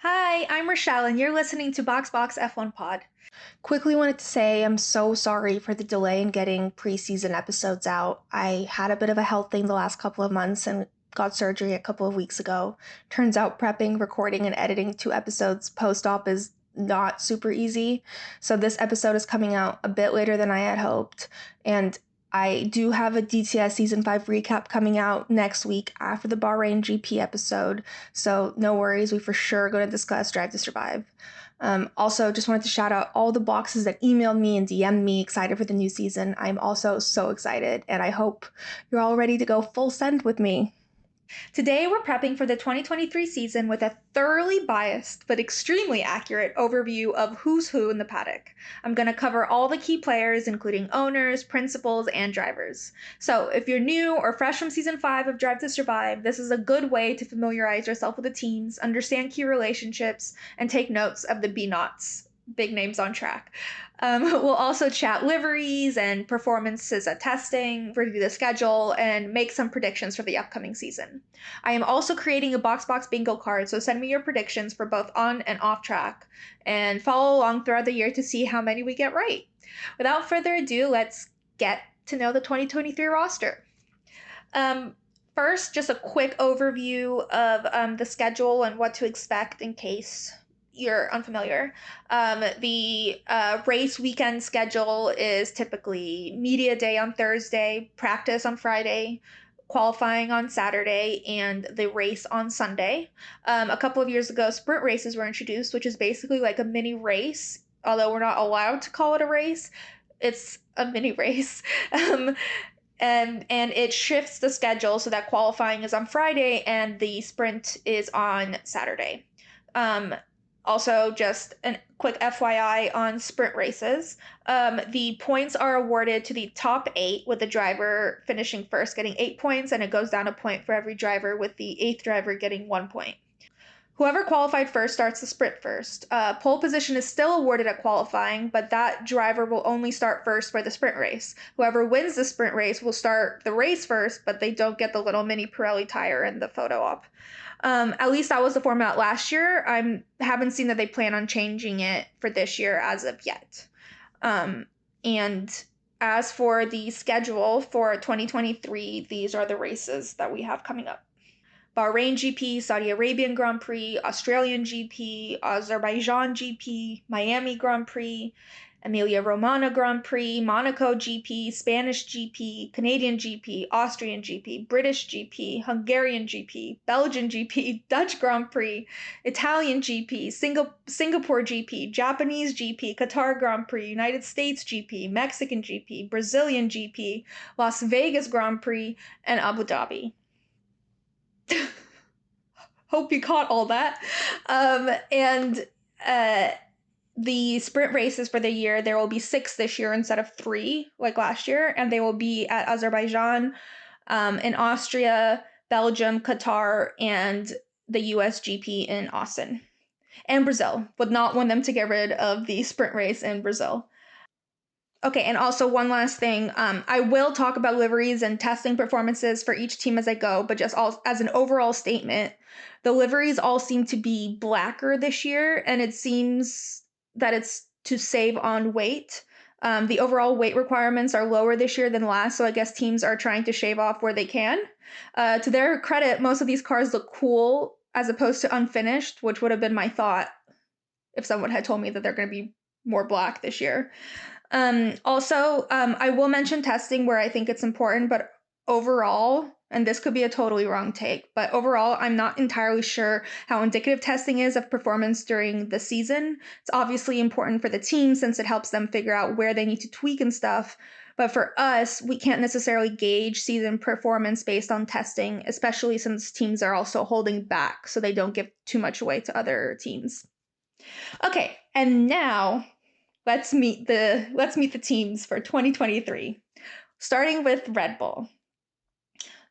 Hi, I'm Rochelle, and you're listening to Box F1 Pod. Quickly wanted to say I'm so sorry for the delay in getting preseason episodes out. I had a bit of a health thing the last couple of months and got surgery a couple of weeks ago. Turns out prepping, recording, and editing 2 episodes post-op is not super easy. So this episode is coming out a bit later than I had hoped. And I do have a DTS Season 5 recap coming out next week after the Bahrain GP episode. So no worries, we for sure are going to discuss Drive to Survive. Also, just wanted to shout out all the boxes that emailed me and DM'd me excited for the new season. I'm also so excited, and I hope you're all ready to go full send with me. Today, we're prepping for the 2023 season with a thoroughly biased but extremely accurate overview of who's who in the paddock. I'm going to cover all the key players, including owners, principals, and drivers. So, if you're new or fresh from Season 5 of Drive to Survive, this is a good way to familiarize yourself with the teams, understand key relationships, and take notes of the BNOTs. Big names on track. We'll also chat liveries and performances at testing, review the schedule, and make some predictions for the upcoming season. I am also creating a box bingo card, so send me your predictions for both on and off track, and follow along throughout the year to see how many we get right. Without further ado, let's get to know the 2023 roster. First, just a quick overview of the schedule and what to expect in case you're unfamiliar. The race weekend schedule is typically media day on Thursday, practice on Friday, qualifying on Saturday, and the race on Sunday. A couple of years ago, sprint races were introduced, which is basically like a mini race, although we're not allowed to call it a race. It's a mini race. And it shifts the schedule so that qualifying is on Friday and the sprint is on Saturday. Also, just a quick FYI on sprint races. The points are awarded to the top 8, with the driver finishing first getting 8 points, and it goes down a point for every driver, with the 8th driver getting 1 point. Whoever qualified first starts the sprint first. Pole position is still awarded at qualifying, but that driver will only start first for the sprint race. Whoever wins the sprint race will start the race first, but they don't get the little mini Pirelli tire in the photo op. At least that was the format last year. I haven't seen that they plan on changing it for this year as of yet. And as for the schedule for 2023, these are the races that we have coming up. Bahrain GP, Saudi Arabian Grand Prix, Australian GP, Azerbaijan GP, Miami Grand Prix, Emilia-Romagna Grand Prix, Monaco GP, Spanish GP, Canadian GP, Austrian GP, British GP, Hungarian GP, Belgian GP, Dutch Grand Prix, Italian GP, Singapore GP, Japanese GP, Qatar Grand Prix, United States GP, Mexican GP, Brazilian GP, Las Vegas Grand Prix, and Abu Dhabi. Hope you caught all that. The sprint races for the year, there will be 6 this year instead of 3 like last year, and they will be at Azerbaijan, in Austria, Belgium, Qatar, and the US GP in Austin. And Brazil. Would not want them to get rid of the sprint race in Brazil. Okay, and also one last thing. I will talk about liveries and testing performances for each team as I go, but just as an overall statement, the liveries all seem to be blacker this year, and it seems that it's to save on weight. The overall weight requirements are lower this year than last, so I guess teams are trying to shave off where they can. To their credit, most of these cars look cool as opposed to unfinished, which would have been my thought if someone had told me that they're going to be more black this year. I will mention testing where I think it's important, but overall, and this could be a totally wrong take, but overall, I'm not entirely sure how indicative testing is of performance during the season. It's obviously important for the team since it helps them figure out where they need to tweak and stuff. But for us, we can't necessarily gauge season performance based on testing, especially since teams are also holding back so they don't give too much away to other teams. Okay, and now let's meet the teams for 2023, starting with Red Bull.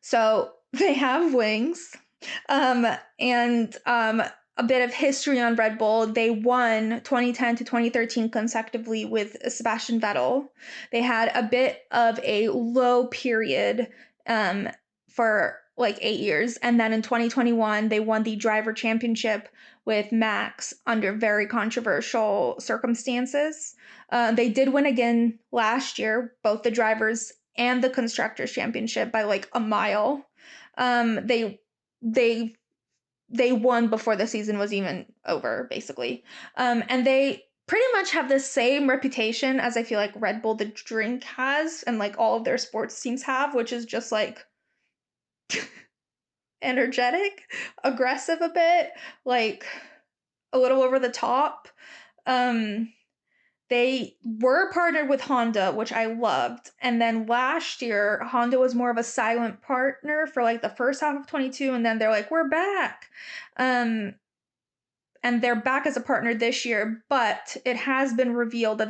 So they have wings, and a bit of history on Red Bull. They won 2010 to 2013 consecutively with Sebastian Vettel. They had a bit of a low period for like 8 years. And then in 2021, they won the driver championship with Max under very controversial circumstances. They did win again last year, both the drivers and the constructors championship by like a mile. They won before the season was even over, basically. And they pretty much have the same reputation as I feel like Red Bull the drink has, and like all of their sports teams have, which is just like energetic, aggressive a bit, like a little over the top. They were partnered with Honda, which I loved. And then last year, Honda was more of a silent partner for like the first half of 22. And then they're like, we're back. And they're back as a partner this year. But it has been revealed that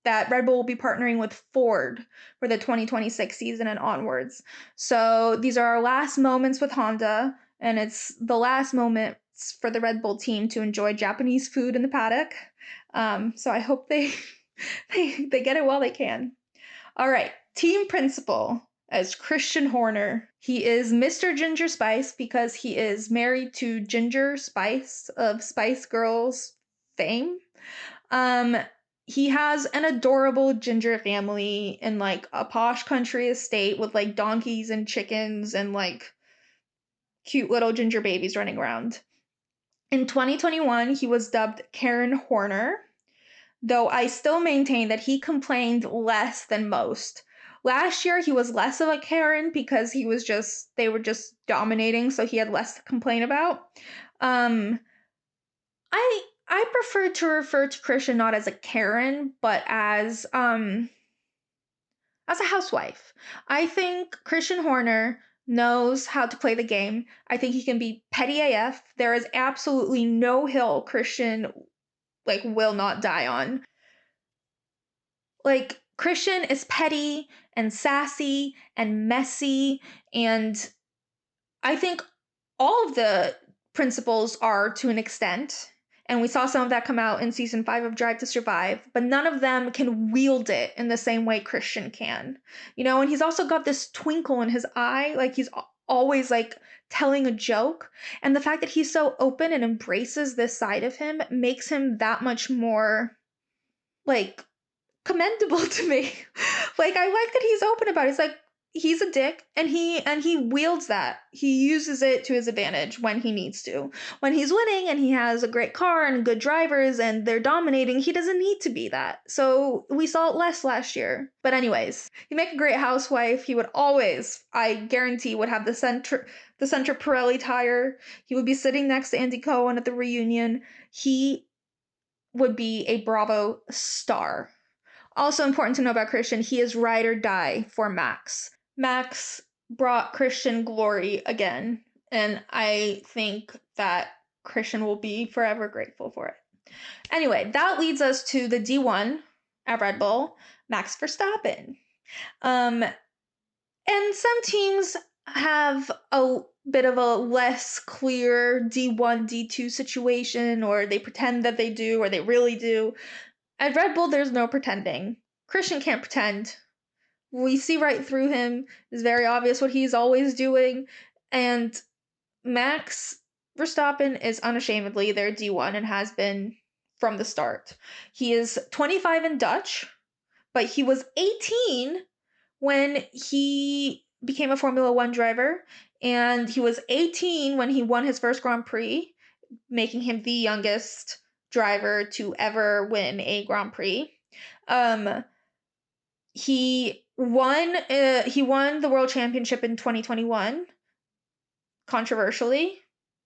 that Red Bull will be partnering with Ford for the 2026 season and onwards. So these are our last moments with Honda. And it's the last moments for the Red Bull team to enjoy Japanese food in the paddock. So I hope they get it while they can. All right, team principal as Christian Horner. He is Mr. Ginger Spice because he is married to Ginger Spice of Spice Girls fame. He has an adorable ginger family in like a posh country estate with like donkeys and chickens and like cute little ginger babies running around. In 2021, he was dubbed Karen Horner, though I still maintain that he complained less than most. Last year, he was less of a Karen because they were just dominating, so he had less to complain about. I prefer to refer to Christian not as a Karen, but as a housewife. I think Christian Horner knows how to play the game. I think he can be petty AF. There is absolutely no hill Christian like will not die on. Like Christian is petty and sassy and messy, and I think all of the principles are to an extent. And we saw some of that come out in season 5 of Drive to Survive, but none of them can wield it in the same way Christian can. And he's also got this twinkle in his eye, like he's always like telling a joke. And the fact that he's so open and embraces this side of him makes him that much more like commendable to me. Like I like that he's open about it. It's like he's a dick and he wields that. He uses it to his advantage when he needs to. When he's winning and he has a great car and good drivers and they're dominating, he doesn't need to be that. So we saw it less last year. But anyways, he'd make a great housewife. He would always, I guarantee, would have the center Pirelli tire. He would be sitting next to Andy Cohen at the reunion. He would be a Bravo star. Also important to know about Christian, he is ride or die for Max. Max brought Christian glory again, and I think that Christian will be forever grateful for it. Anyway, that leads us to the D1 at Red Bull, Max Verstappen. And some teams have a bit of a less clear D1, D2 situation, or they pretend that they do, or they really do. At Red Bull, there's no pretending. Christian can't pretend. We see right through him. It's very obvious what he's always doing. And Max Verstappen is unashamedly their D1 and has been from the start. He is 25 in Dutch, but he was 18 when he became a Formula One driver. And he was 18 when he won his first Grand Prix, making him the youngest driver to ever win a Grand Prix. He won the World Championship in 2021. Controversially,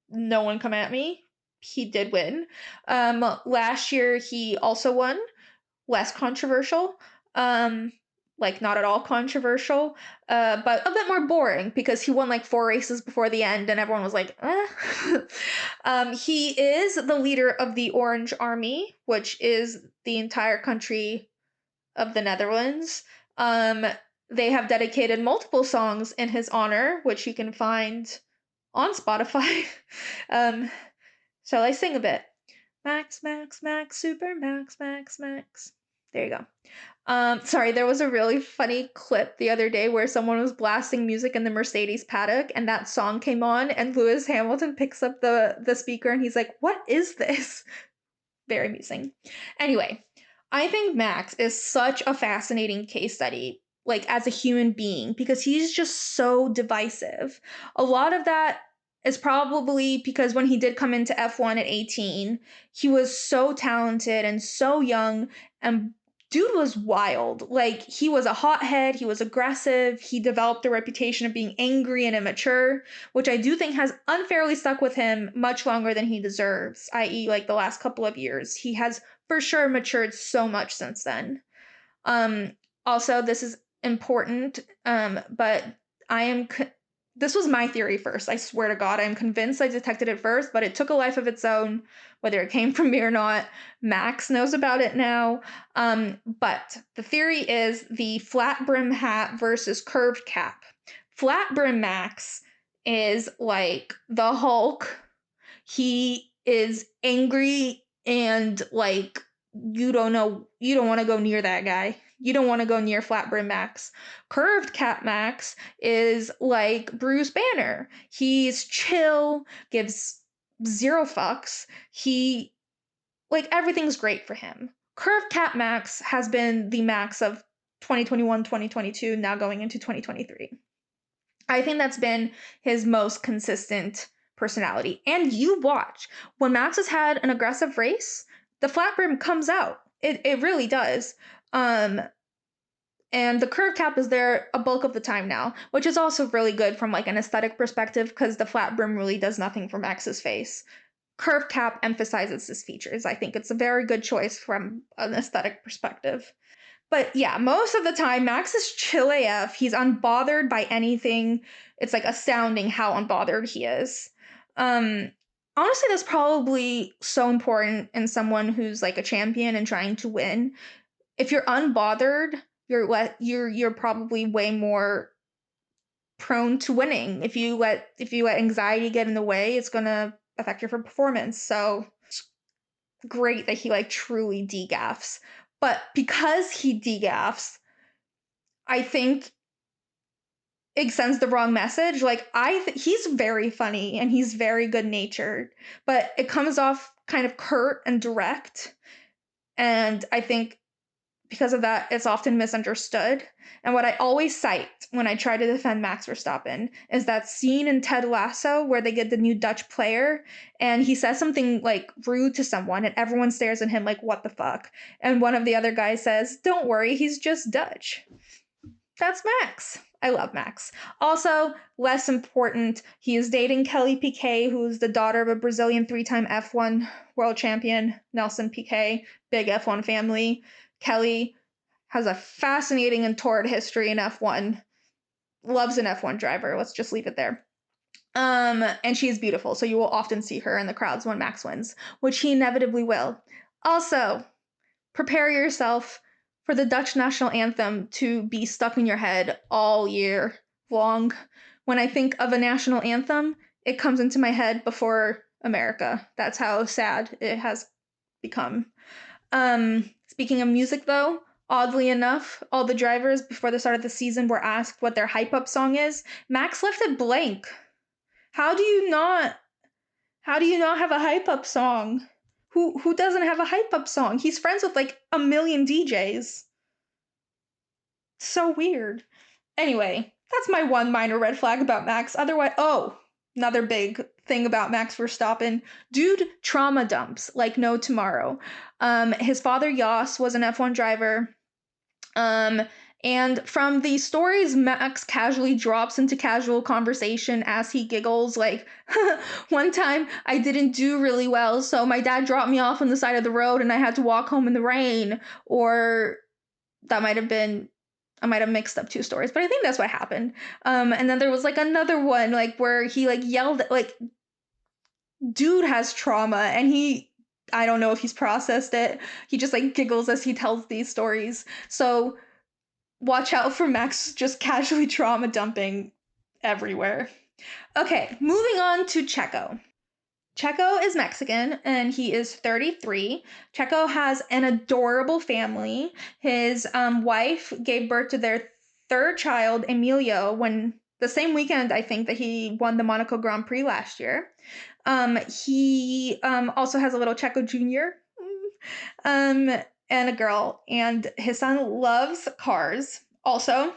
no one come at me. He did win. Last year he also won. Less controversial. Like not at all controversial, but a bit more boring because he won like 4 races before the end and everyone was like, eh. He is the leader of the Orange Army, which is the entire country of the Netherlands. They have dedicated multiple songs in his honor, which you can find on Spotify. So I sing a bit. Max, Max, Max, Super Max, Max, Max. There you go. Sorry, there was a really funny clip the other day where someone was blasting music in the Mercedes paddock and that song came on and Lewis Hamilton picks up the speaker and he's like, "What is this?" Very amusing. Anyway, I think Max is such a fascinating case study, like as a human being, because he's just so divisive. A lot of that is probably because when he did come into F1 at 18, he was so talented and so young, and dude was wild. Like, he was a hothead, he was aggressive, he developed a reputation of being angry and immature, which I do think has unfairly stuck with him much longer than he deserves, i.e., like the last couple of years. He has for sure matured so much since then. Um, Also, this is important, but I am. This was my theory first. I swear to God, I'm convinced I detected it first, but it took a life of its own, whether it came from me or not. Max knows about it now. But the theory is the flat brim hat versus curved cap. Flat brim Max is like the Hulk. He is angry and like you don't want to go near that guy. You don't want to go near flat brim Max. Curved cap Max is like Bruce Banner. He's chill, gives zero fucks. He like everything's great for him. Curved cap Max has been the Max of 2021, 2022, now going into 2023. I think that's been his most consistent personality. And you watch, when Max has had an aggressive race, the flat brim comes out. It really does. And the curve cap is there a bulk of the time now, which is also really good from like an aesthetic perspective because the flat brim really does nothing for Max's face. Curve cap emphasizes his features. I think it's a very good choice from an aesthetic perspective. But yeah, most of the time, Max is chill AF. He's unbothered by anything. It's like astounding how unbothered he is. Honestly, that's probably so important in someone who's like a champion and trying to win. If you're unbothered, you're probably way more prone to winning. If you let anxiety get in the way, it's gonna affect your performance. So great that he like truly degaffs. But because he degaffs, I think it sends the wrong message. Like he's very funny and he's very good natured, but it comes off kind of curt and direct. And I think because of that, it's often misunderstood. And what I always cite when I try to defend Max Verstappen is that scene in Ted Lasso where they get the new Dutch player and he says something like rude to someone and everyone stares at him like, what the fuck? And one of the other guys says, don't worry, he's just Dutch. That's Max. I love Max. Also, less important, he is dating Kelly Piquet, who's the daughter of a Brazilian 3-time F1 world champion, Nelson Piquet, big F1 family. Kelly has a fascinating and torrid history in F1. Loves an F1 driver. Let's just leave it there. And she is beautiful, so you will often see her in the crowds when Max wins, which he inevitably will. Also, prepare yourself for the Dutch national anthem to be stuck in your head all year long. When I think of a national anthem, it comes into my head before America. That's how sad it has become. Speaking of music though, oddly enough, all the drivers before the start of the season were asked what their hype up song is. Max left it blank. How do you not have a hype up song? Who doesn't have a hype up song? He's friends with like a million DJs. So weird. Anyway, that's my one minor red flag about Max. Otherwise, another big thing about Max Verstappen. Dude trauma dumps like no tomorrow. His father Jos was an F1 driver. And from the stories, Max casually drops into casual conversation as he giggles, like, one time I didn't do really well, so my dad dropped me off on the side of the road and I had to walk home in the rain. Or that might have been, I might have mixed up two stories, but I think that's what happened. And then there was like another one, like where he like yelled, like, dude has trauma and I don't know if he's processed it. He just like giggles as he tells these stories. So watch out for Max just casually trauma dumping everywhere. Okay, moving on to Checo. Checo is Mexican and he is 33. Checo has an adorable family. His wife gave birth to their third child, Emilio, when the same weekend, I think, that he won the Monaco Grand Prix last year. He also has a little Checo Jr. And a girl, and his son loves cars. Also,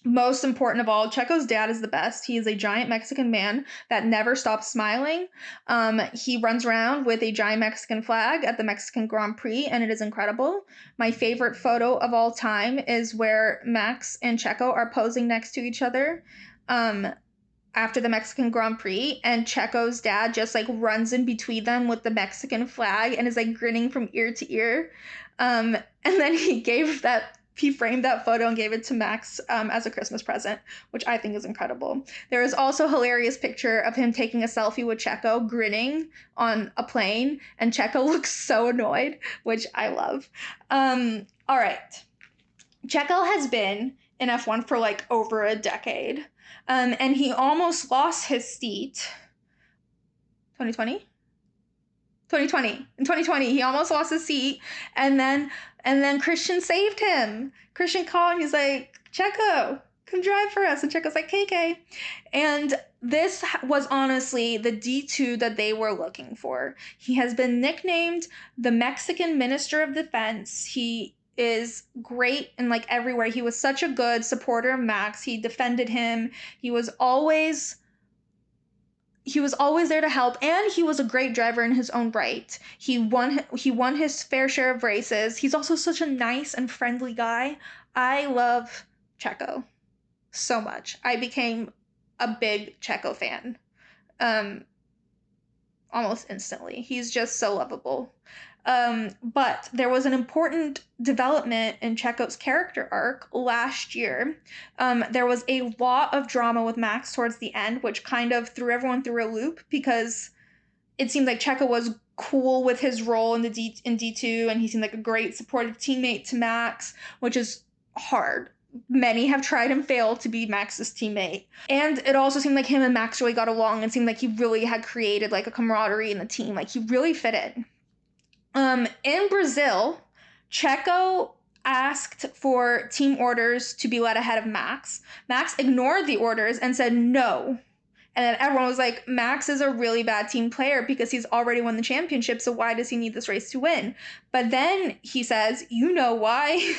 most important of all, Checo's dad is the best. He is a giant Mexican man that never stops smiling. He runs around with a giant Mexican flag at the Mexican Grand Prix, and it is incredible. My favorite photo of all time is where Max and Checo are posing next to each other after the Mexican Grand Prix, and Checo's dad just like runs in between them with the Mexican flag and is like grinning from ear to ear. And then he framed that photo and gave it to Max as a Christmas present, which I think is incredible. There is also a hilarious picture of him taking a selfie with Checo, grinning on a plane, and Checo looks so annoyed, which I love. All right. Checo has been in F1 for like over a decade, and he almost lost his seat. 2020? 2020. In 2020, he almost lost his seat, and then Christian saved him. Christian called and he's like, Checo, come drive for us. And Checo's like, KK. And this was honestly the D2 that they were looking for. He has been nicknamed the Mexican Minister of Defense. He is great in like everywhere. He was such a good supporter of Max. He defended him. He was always there to help, and he was a great driver in his own right. He won his fair share of races. He's also such a nice and friendly guy. I love Checo so much. I became a big Checo fan almost instantly. He's just so lovable. But there was an important development in Checo's character arc last year. There was a lot of drama with Max towards the end, which kind of threw everyone through a loop because it seemed like Checo was cool with his role in D2, and he seemed like a great supportive teammate to Max, which is hard. Many have tried and failed to be Max's teammate. And it also seemed like him and Max really got along and seemed like he really had created like a camaraderie in the team. Like he really fit in. In Brazil, Checo asked for team orders to be let ahead of Max. Max ignored the orders and said no. And then everyone was like, Max is a really bad team player because he's already won the championship, so why does he need this race to win? But then he says, you know why?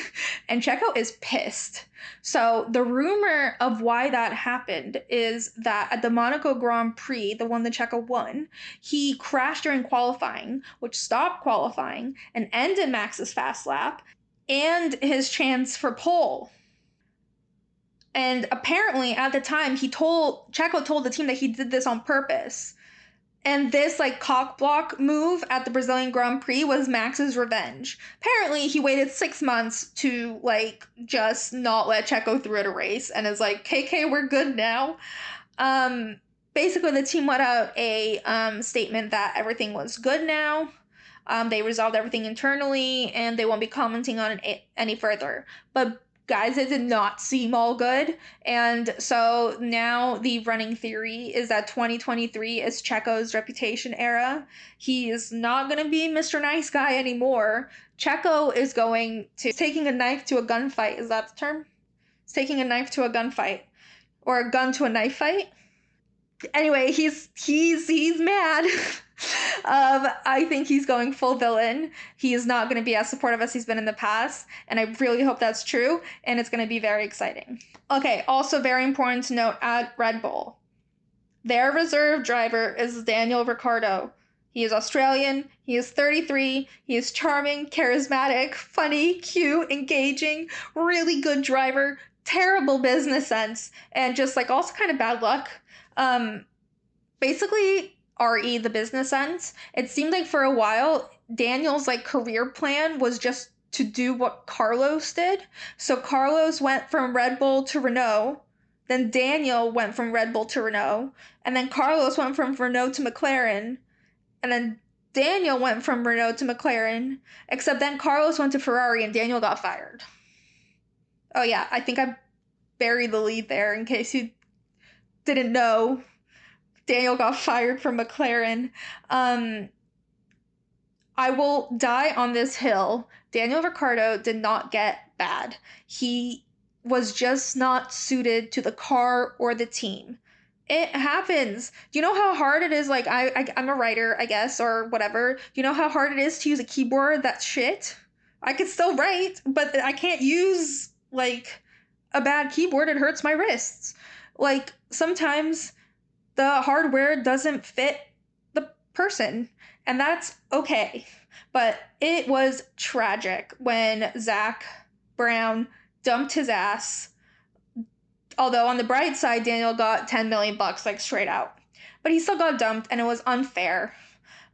And Checo is pissed. So the rumor of why that happened is that at the Monaco Grand Prix, the one that Checo won, he crashed during qualifying, which stopped qualifying and ended Max's fast lap and his chance for pole. And apparently at the time Checo told the team that he did this on purpose. And this like cock block move at the Brazilian Grand Prix was Max's revenge. Apparently he waited 6 months to like just not let Checo through at a race and is like, KK, we're good now. Basically the team let out a statement that everything was good now. They resolved everything internally and they won't be commenting on it any further. But guys, it did not seem all good. And so now the running theory is that 2023 is Checo's reputation era. He is not going to be Mr. Nice Guy anymore. Checo is taking a knife to a gunfight. Is that the term? It's taking a knife to a gunfight. Or a gun to a knife fight. Anyway, he's mad. I think he's going full villain. He is not going to be as supportive as he's been in the past, and I really hope that's true, and it's going to be very exciting. Okay, also very important to note at Red Bull, their reserve driver is Daniel Ricciardo. He is Australian, he is 33, he is charming, charismatic, funny, cute, engaging, really good driver, terrible business sense, and just like also kind of bad luck. Basically, RE the business sense. It seemed like for a while, Daniel's like career plan was just to do what Carlos did. So Carlos went from Red Bull to Renault, then Daniel went from Red Bull to Renault, and then Carlos went from Renault to McLaren, and then Daniel went from Renault to McLaren, except then Carlos went to Ferrari and Daniel got fired. Oh yeah, I think I buried the lead there in case you didn't know. Daniel got fired from McLaren. I will die on this hill. Daniel Ricciardo did not get bad. He was just not suited to the car or the team. It happens. Do you know how hard it is? Like, I'm a writer, I guess, or whatever. Do you know how hard it is to use a keyboard that's shit? I could still write, but I can't use, like, a bad keyboard. It hurts my wrists. Like, sometimes the hardware doesn't fit the person, and that's okay. But it was tragic when Zach Brown dumped his ass. Although on the bright side, Daniel got 10 million bucks, like straight out. But he still got dumped, and it was unfair.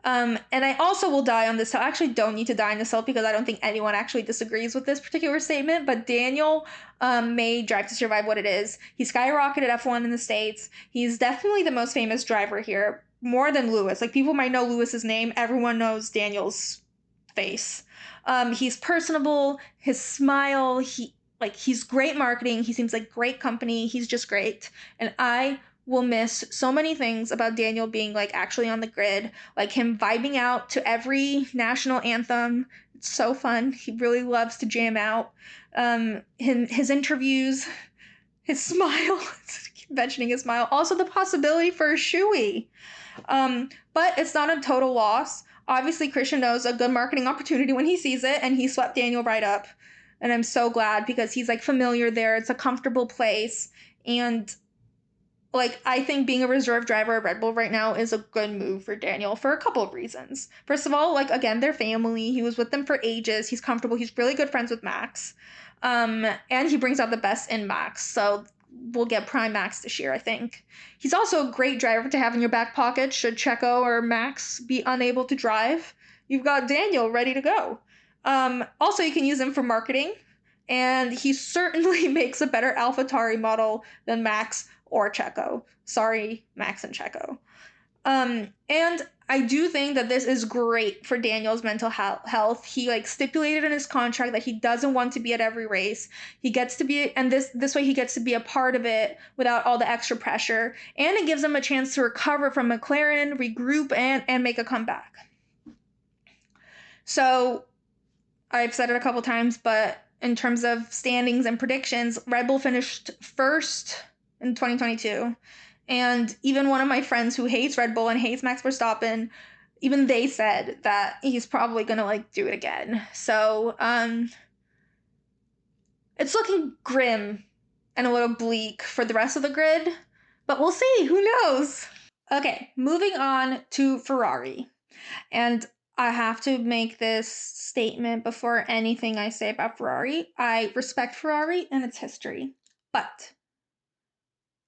And I also will die on this hill. I actually don't need to die on this hill because I don't think anyone actually disagrees with this particular statement. But Daniel made Drive to Survive what it is. He skyrocketed F1 in the States. He's definitely the most famous driver here, more than Lewis. Like, people might know Lewis's name. Everyone knows Daniel's face. He's personable. His smile. He's great marketing. He seems like great company. He's just great. And I will miss so many things about Daniel being like actually on the grid, like him vibing out to every national anthem. It's so fun. He really loves to jam out. His interviews, his smile, keep mentioning his smile. Also the possibility for a shoey. But it's not a total loss. Obviously, Christian knows a good marketing opportunity when he sees it, and he swept Daniel right up. And I'm so glad because he's like familiar there. It's a comfortable place. And like, I think being a reserve driver at Red Bull right now is a good move for Daniel for a couple of reasons. First of all, like, again, they're family. He was with them for ages. He's comfortable. He's really good friends with Max. And he brings out the best in Max. So we'll get Prime Max this year, I think. He's also a great driver to have in your back pocket should Checo or Max be unable to drive. You've got Daniel ready to go. Also, you can use him for marketing. And he certainly makes a better AlphaTauri model than Max or Checo. Sorry, Max and Checo. And I do think that this is great for Daniel's mental health. He like stipulated in his contract that he doesn't want to be at every race. He gets to be, and this way he gets to be a part of it without all the extra pressure. And it gives him a chance to recover from McLaren, regroup, and make a comeback. So I've said it a couple times, but in terms of standings and predictions, Red Bull finished first in 2022. And even one of my friends who hates Red Bull and hates Max Verstappen, even they said that he's probably gonna like do it again. So it's looking grim and a little bleak for the rest of the grid, but we'll see. Who knows? Okay, moving on to Ferrari. And I have to make this statement before anything I say about Ferrari. I respect Ferrari and its history, but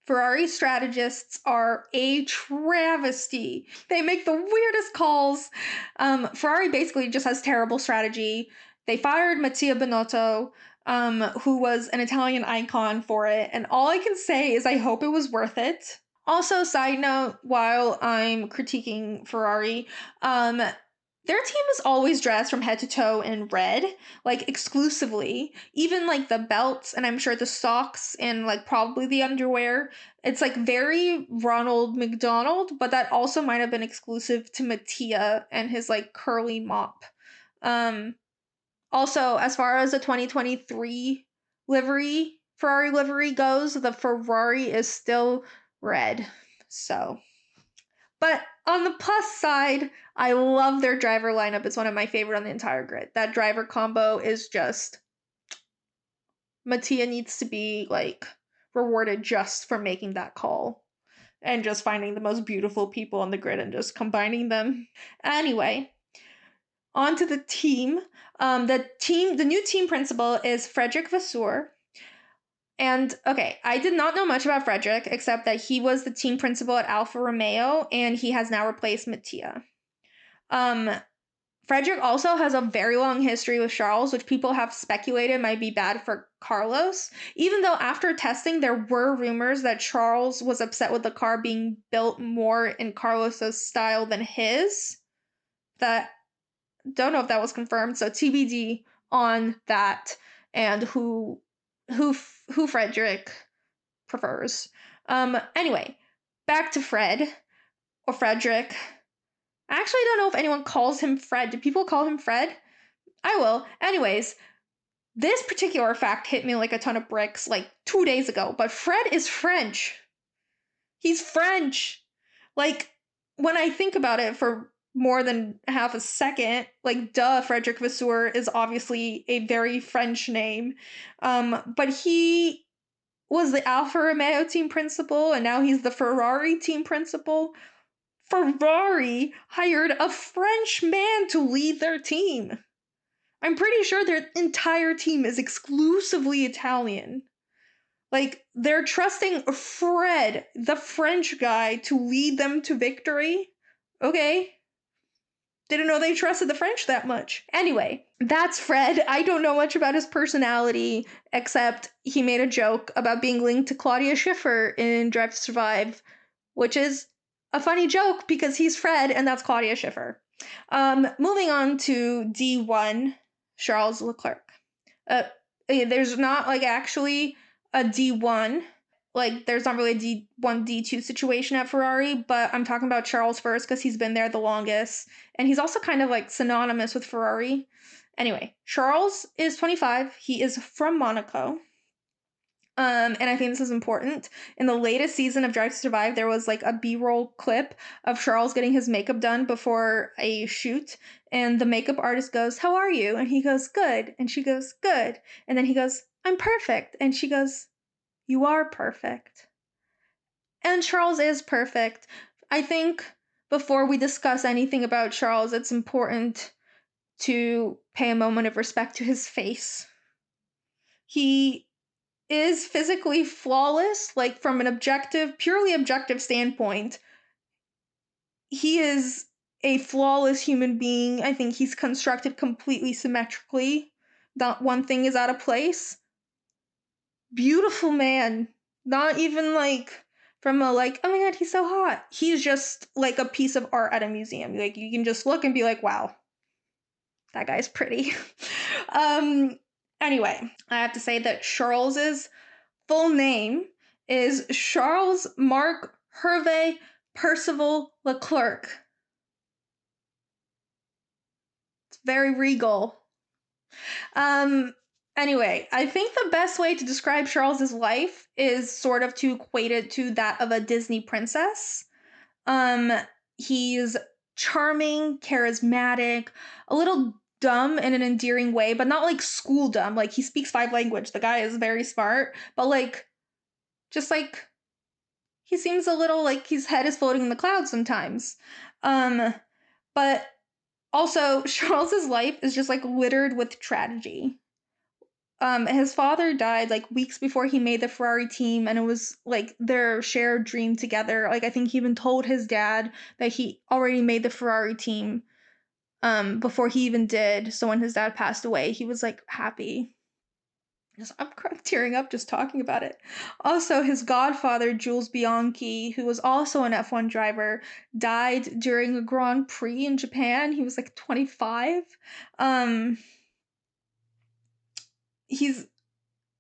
Ferrari strategists are a travesty. They make the weirdest calls. Ferrari basically just has terrible strategy. They fired Mattia Binotto, who was an Italian icon for it, and all I can say is I hope it was worth it. Also, side note, while I'm critiquing Ferrari, their team is always dressed from head to toe in red, like exclusively. Even like the belts, and I'm sure the socks and like probably the underwear. It's like very Ronald McDonald, but that also might have been exclusive to Mattia and his like curly mop. Also, as far as the 2023 livery, Ferrari livery goes, the Ferrari is still red. So, but on the plus side, I love their driver lineup. It's one of my favorite on the entire grid. That driver combo is just, Mattia needs to be like rewarded just for making that call and just finding the most beautiful people on the grid and just combining them. Anyway, on to the team. The new team principal is Frederick Vasseur. And okay, I did not know much about Frederick except that he was the team principal at Alfa Romeo and he has now replaced Mattia. Frederick also has a very long history with Charles, which people have speculated might be bad for Carlos, even though after testing there were rumors that Charles was upset with the car being built more in Carlos's style than his. That don't know if that was confirmed, so TBD on that and who Frederick prefers. Anyway, back to Fred. Frederick. I actually don't know if anyone calls him Fred. Do people call him Fred? I will. Anyways, this particular fact hit me like a ton of bricks like 2 days ago, but Fred is French. He's French. Like, when I think about it for more than half a second, like, duh, Frederick Vasseur is obviously a very French name. But he was the Alfa Romeo team principal, and now he's the Ferrari team principal. Ferrari hired a French man to lead their team. I'm pretty sure their entire team is exclusively Italian. Like, they're trusting Fred, the French guy, to lead them to victory. Okay. Didn't know they trusted the French that much. Anyway, that's Fred. I don't know much about his personality, except he made a joke about being linked to Claudia Schiffer in Drive to Survive, which is a funny joke because he's Fred and that's Claudia Schiffer. Moving on to D1, Charles Leclerc. There's not like actually a D1. Like, there's not really a D1, D2 situation at Ferrari, but I'm talking about Charles first because he's been there the longest. And he's also kind of like synonymous with Ferrari. Anyway, Charles is 25. He is from Monaco. And I think this is important. In the latest season of Drive to Survive, there was like a B-roll clip of Charles getting his makeup done before a shoot. And the makeup artist goes, "How are you?" And he goes, "Good." And she goes, "Good." And then he goes, "I'm perfect." And she goes, "You are perfect." And Charles is perfect. I think before we discuss anything about Charles, it's important to pay a moment of respect to his face. He is physically flawless, like from an objective, purely objective standpoint. He is a flawless human being. I think he's constructed completely symmetrically. Not one thing is out of place. Beautiful man. Not even like from a like, oh my god, he's so hot. He's just like a piece of art at a museum. Like, you can just look and be like, wow, that guy's pretty. Anyway, I have to say that Charles's full name is Charles Marc Hervé Percival Leclerc. It's very regal. Anyway, I think the best way to describe Charles's life is sort of to equate it to that of a Disney princess. He's charming, charismatic, a little dumb in an endearing way, but not like school dumb. Like, he speaks 5 languages. The guy is very smart, but like, just like, he seems a little like his head is floating in the clouds sometimes. But also, Charles's life is just like littered with tragedy. His father died like weeks before he made the Ferrari team, and it was like their shared dream together. Like, I think he even told his dad that he already made the Ferrari team before he even did. So when his dad passed away, he was like happy. I'm tearing up just talking about it. Also, his godfather, Jules Bianchi, who was also an F1 driver, died during a Grand Prix in Japan. He was like 25.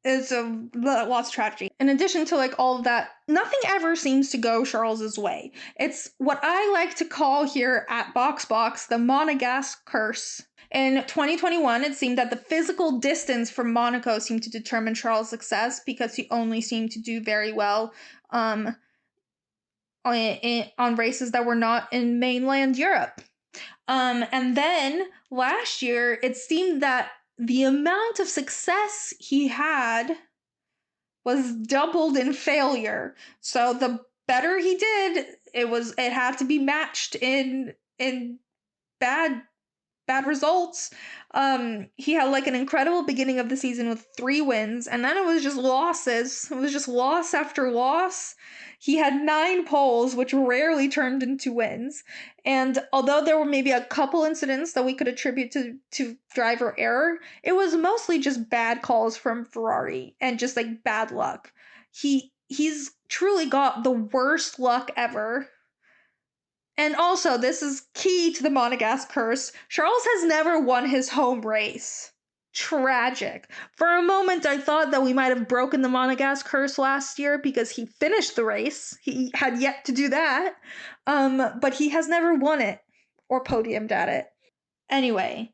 It's a lots of tragedy. In addition to like all of that, nothing ever seems to go Charles's way. It's what I like to call here at BoxBox the Monegasque curse. In 2021, it seemed that the physical distance from Monaco seemed to determine Charles' success because he only seemed to do very well on races that were not in mainland Europe. And then last year, it seemed that the amount of success he had was doubled in failure. So the better he did, it had to be matched in bad results. He had like an incredible beginning of the season with 3 wins, and then it was just losses. It was just loss after loss. He had 9 poles, which rarely turned into wins. And although there were maybe a couple incidents that we could attribute to driver error, it was mostly just bad calls from Ferrari and just like bad luck. He's truly got the worst luck ever. And also, this is key to the Monegasque curse, Charles has never won his home race. tragic. For a moment, I thought that we might have broken the Monegasque curse last year because he finished the race. He had yet to do that, but he has never won it or podiumed at it. Anyway,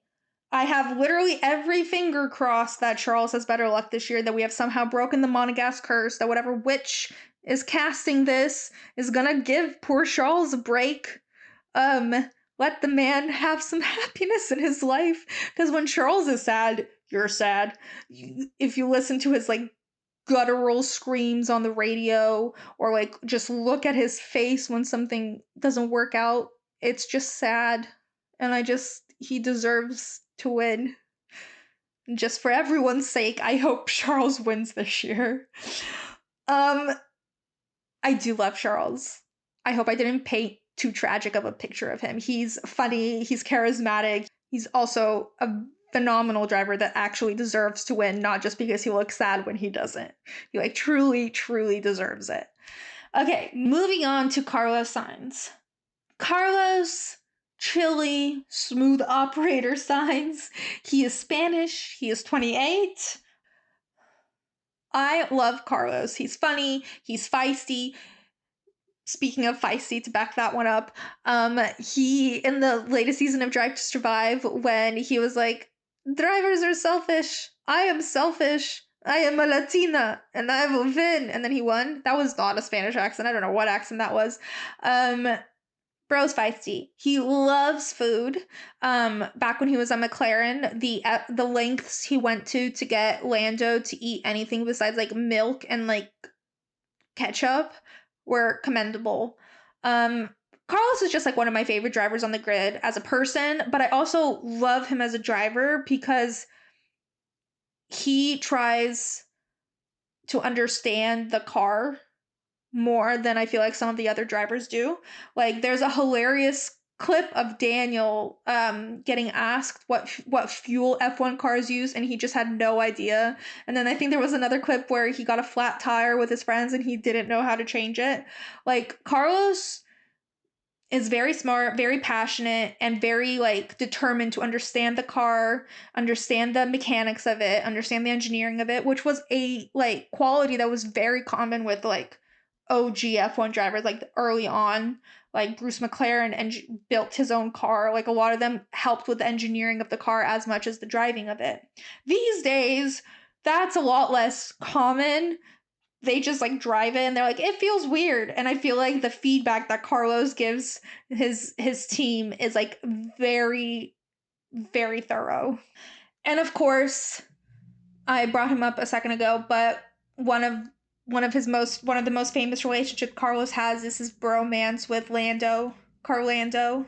I have literally every finger crossed that Charles has better luck this year, that we have somehow broken the Monegasque curse, that whatever witch is casting this is gonna give poor Charles a break. Let the man have some happiness in his life. Because when Charles is sad, you're sad. If you listen to his like guttural screams on the radio, or like just look at his face when something doesn't work out, it's just sad. And he deserves to win. Just for everyone's sake, I hope Charles wins this year. I do love Charles. I hope I didn't paint too tragic of a picture of him. He's funny, he's charismatic, he's also a phenomenal driver that actually deserves to win, not just because he looks sad when he doesn't. He like truly, truly deserves it. Okay, moving on to Carlos Sainz. Carlos, chilly, smooth operator Sainz. He is Spanish, he is 28. I love Carlos. He's funny, he's feisty. Speaking of feisty, to back that one up, he, in the latest season of Drive to Survive, when he was like, drivers are selfish, I am selfish, I am a Latina, and I will win, and then he won. That was not a Spanish accent, I don't know what accent that was. Bro's feisty. He loves food. Back when he was on McLaren, the lengths he went to get Lando to eat anything besides like milk and like ketchup were commendable. Carlos is just like one of my favorite drivers on the grid as a person, but I also love him as a driver because he tries to understand the car more than I feel like some of the other drivers do. Like there's a hilarious clip of Daniel getting asked what fuel F1 cars use, and he just had no idea. And then I think there was another clip where he got a flat tire with his friends and he didn't know how to change it. Like Carlos is very smart, very passionate, and very like determined to understand the car, understand the mechanics of it, understand the engineering of it, which was a like quality that was very common with like OG F1 drivers, like early on. Like Bruce McLaren built his own car. Like a lot of them helped with the engineering of the car as much as the driving of it. These days, that's a lot less common. They just like drive it and they're like, it feels weird. And I feel like the feedback that Carlos gives his team is like very, very thorough. And of course, I brought him up a second ago, but one of the most famous relationship Carlos has is his bromance with Carlando.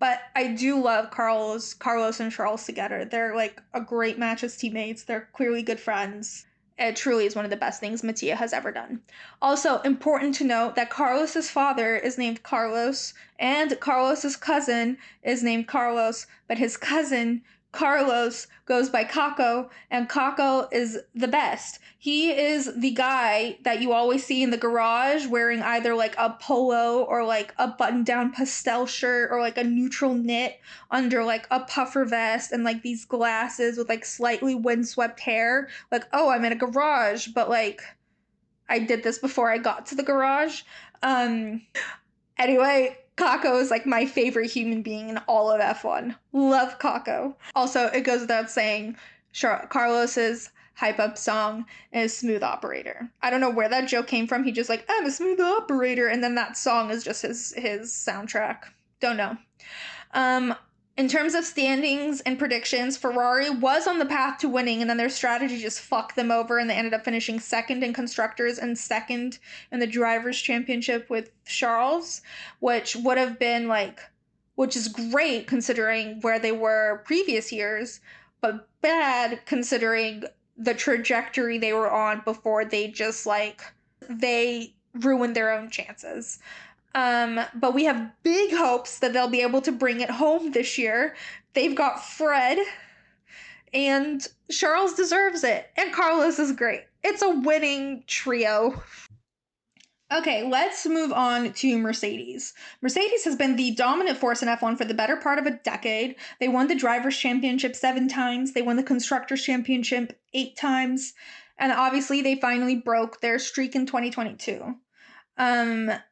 But I do love Carlos and Charles together. They're like a great match as teammates. They're clearly good friends. It truly is one of the best things Mattia has ever done. Also, important to note that Carlos's father is named Carlos, and Carlos's cousin is named Carlos, but his cousin Carlos goes by Caco, and Caco is the best. He is the guy that you always see in the garage wearing either like a polo or like a button-down pastel shirt or like a neutral knit under like a puffer vest and like these glasses with like slightly windswept hair. Like, oh, I'm in a garage, but like I did this before I got to the garage. Anyway, Caco is like my favorite human being in all of F1. Love Caco. Also, it goes without saying, Carlos's hype up song is Smooth Operator. I don't know where that joke came from. He just like, I'm a smooth operator, and then that song is just his soundtrack. Don't know. In terms of standings and predictions, Ferrari was on the path to winning, and then their strategy just fucked them over, and they ended up finishing second in constructors and second in the drivers' championship with Charles, which would have been like, which is great considering where they were previous years, but bad considering the trajectory they were on before they just like, they ruined their own chances. But we have big hopes that they'll be able to bring it home this year. They've got Fred, and Charles deserves it, and Carlos is great. It's a winning trio. Okay, let's move on to Mercedes. Mercedes has been the dominant force in F1 for the better part of a decade. They won the Drivers' Championship 7 times, they won the Constructors' Championship 8 times, and obviously they finally broke their streak in 2022. The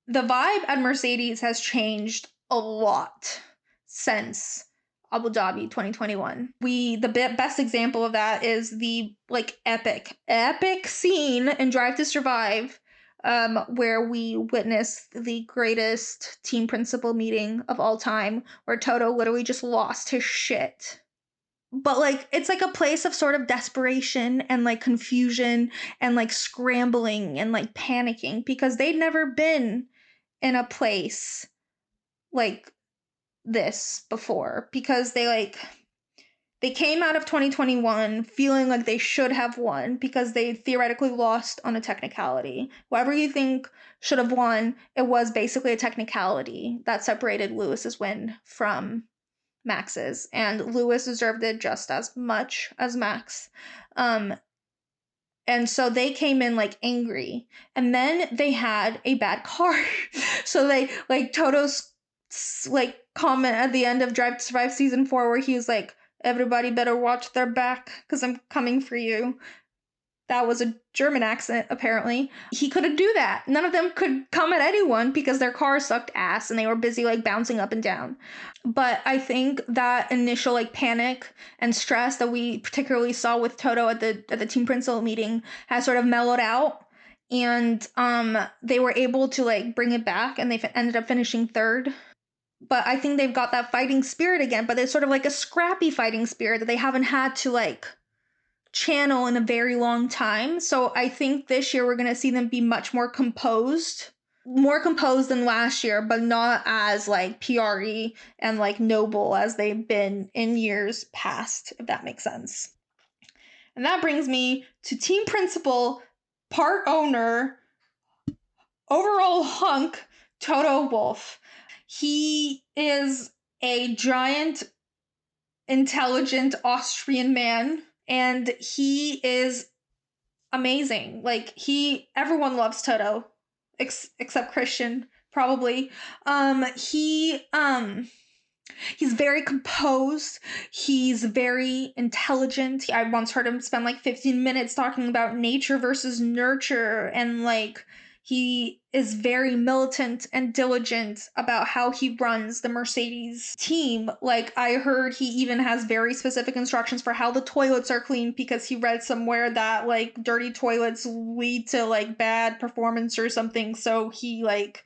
vibe at Mercedes has changed a lot since Abu Dhabi 2021. The best example of that is the like epic scene in Drive to Survive, where we witnessed the greatest team principal meeting of all time, where Toto literally just lost his shit. But like it's like a place of sort of desperation and like confusion and like scrambling and like panicking because they'd never been in a place like this before, because they came out of 2021 feeling like they should have won because they theoretically lost on a technicality. Whoever you think should have won, it was basically a technicality that separated Lewis's win from Max's, and Lewis deserved it just as much as Max. And so they came in like angry, and then they had a bad car. So they like Toto's like comment at the end of Drive to Survive season 4 where he was like, everybody better watch their back because I'm coming for you. That was a German accent, apparently. He couldn't do that. None of them could come at anyone because their cars sucked ass and they were busy like bouncing up and down. But I think that initial like panic and stress that we particularly saw with Toto at the team principal meeting has sort of mellowed out. And they were able to like bring it back, and they ended up finishing third. But I think they've got that fighting spirit again, but it's sort of like a scrappy fighting spirit that they haven't had to like channel in a very long time. So I think this year we're going to see them be much more composed than last year, but not as like PRE and like noble as they've been in years past, if that makes sense. And that brings me to team principal, part owner, overall hunk, Toto Wolff. He is a giant, intelligent Austrian man, and he is amazing. Like everyone loves Toto, except Christian, probably. He's very composed. He's very intelligent. I once heard him spend like 15 minutes talking about nature versus nurture, and like he is very militant and diligent about how he runs the Mercedes team. Like I heard he even has very specific instructions for how the toilets are cleaned because he read somewhere that like dirty toilets lead to like bad performance or something. So he like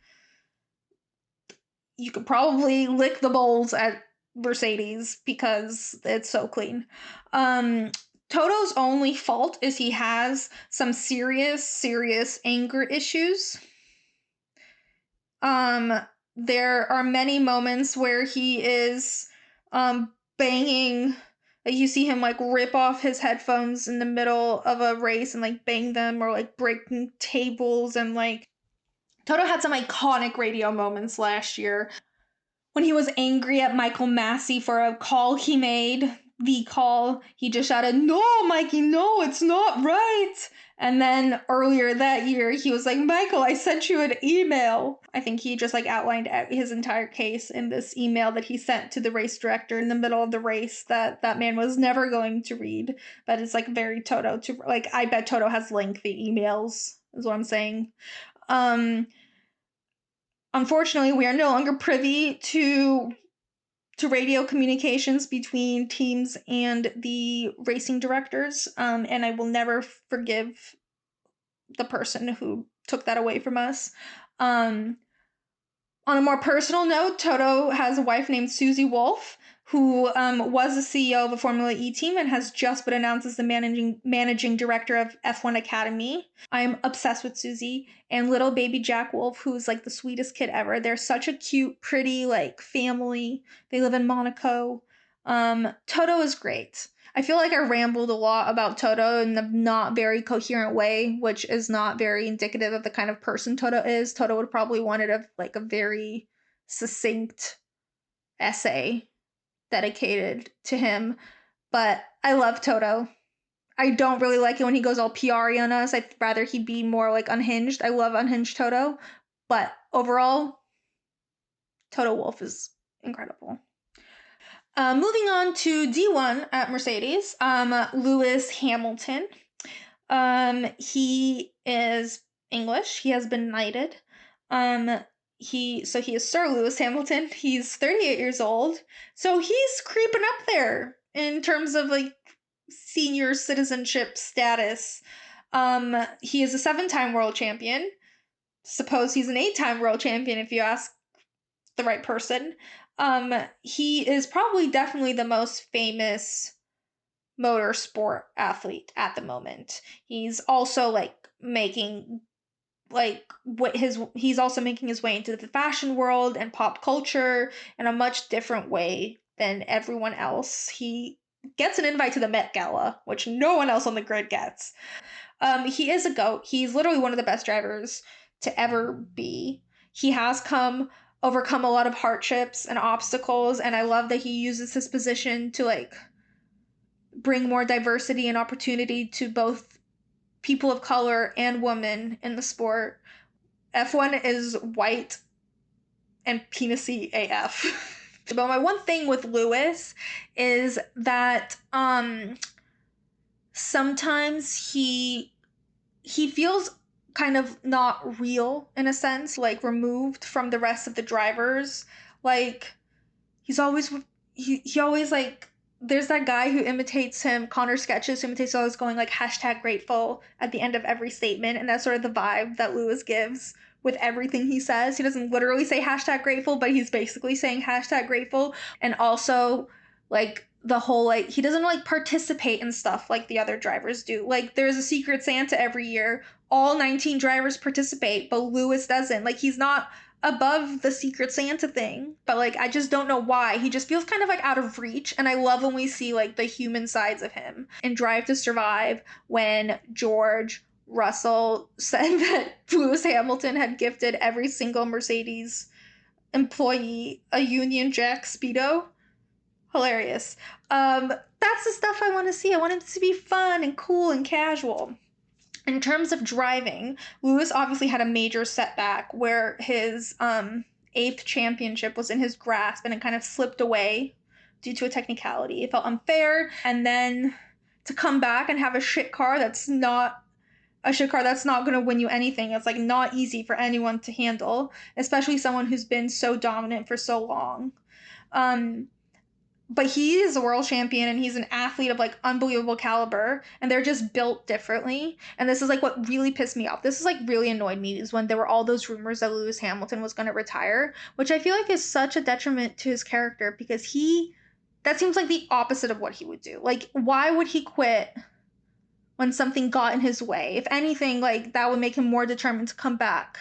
you could probably lick the bowls at Mercedes because it's so clean. Toto's only fault is he has some serious anger issues. There are many moments where he is banging. Like you see him like rip off his headphones in the middle of a race and like bang them, or like breaking tables, and like Toto had some iconic radio moments last year when he was angry at Michael Massey for a call he made. The call, he just shouted, "No, Mikey, no, it's not right." And then earlier that year, he was like, "Michael, I sent you an email." I think he just like outlined his entire case in this email that he sent to the race director in the middle of the race that that man was never going to read. But it's like very Toto to like, I bet Toto has lengthy emails, is what I'm saying. Unfortunately, we are no longer privy to radio communications between teams and the racing directors, and I will never forgive the person who took that away from us. On a more personal note, Toto has a wife named Susie Wolff, who was the CEO of a Formula E team and has just been announced as the managing director of F1 Academy. I'm obsessed with Susie and little baby Jack Wolff, who's like the sweetest kid ever. They're such a cute, pretty like family. They live in Monaco. Toto is great. I feel like I rambled a lot about Toto in a not very coherent way, which is not very indicative of the kind of person Toto is. Toto would probably wanted like a very succinct essay dedicated to him. But I love Toto. I don't really like it when he goes all PR on us. I'd rather he be more like unhinged. I love unhinged Toto. But overall, Toto Wolff is incredible. Moving on to D1 at Mercedes, Lewis Hamilton. He is English. He has been knighted. He is Sir Lewis Hamilton. He's 38 years old. So he's creeping up there in terms of like senior citizenship status. He is a 7-time world champion. Suppose he's an 8-time world champion if you ask the right person. He is probably definitely the most famous motorsport athlete at the moment. He's also like making he's also making his way into the fashion world and pop culture in a much different way than everyone else. He gets an invite to the Met Gala, which no one else on the grid gets. He is a GOAT. He's literally one of the best drivers to ever be. He has overcome a lot of hardships and obstacles, and I love that he uses his position to like bring more diversity and opportunity to both people of color and women in the sport. F1 is white and penisy AF. But my one thing with Lewis is that sometimes he feels kind of not real in a sense, like removed from the rest of the drivers. Like he always like there's that guy who imitates him, Connor Sketches, who imitates always going like #grateful at the end of every statement, and that's sort of the vibe that Lewis gives with everything he says. He doesn't literally say #grateful, but he's basically saying #grateful. And also like the whole like he doesn't like participate in stuff like the other drivers do. Like there's a Secret Santa every year. All 19 drivers participate, but Lewis doesn't. Like he's not above the Secret Santa thing, but like I just don't know why. He just feels kind of like out of reach, and I love when we see like the human sides of him. In Drive to Survive, when George Russell said that Lewis Hamilton had gifted every single Mercedes employee a Union Jack Speedo. Hilarious. That's the stuff I want to see. I want it to be fun and cool and casual. In terms of driving, Lewis obviously had a major setback where his 8th championship was in his grasp and it kind of slipped away due to a technicality. It felt unfair. And then to come back and have a shit car that's not going to win you anything. It's like not easy for anyone to handle, especially someone who's been so dominant for so long. But he is a world champion and he's an athlete of like unbelievable caliber, and they're just built differently. And this is like what really pissed me off. This is like really annoyed me, is when there were all those rumors that Lewis Hamilton was going to retire, which I feel like is such a detriment to his character, because that seems like the opposite of what he would do. Like, why would he quit when something got in his way? If anything, like that would make him more determined to come back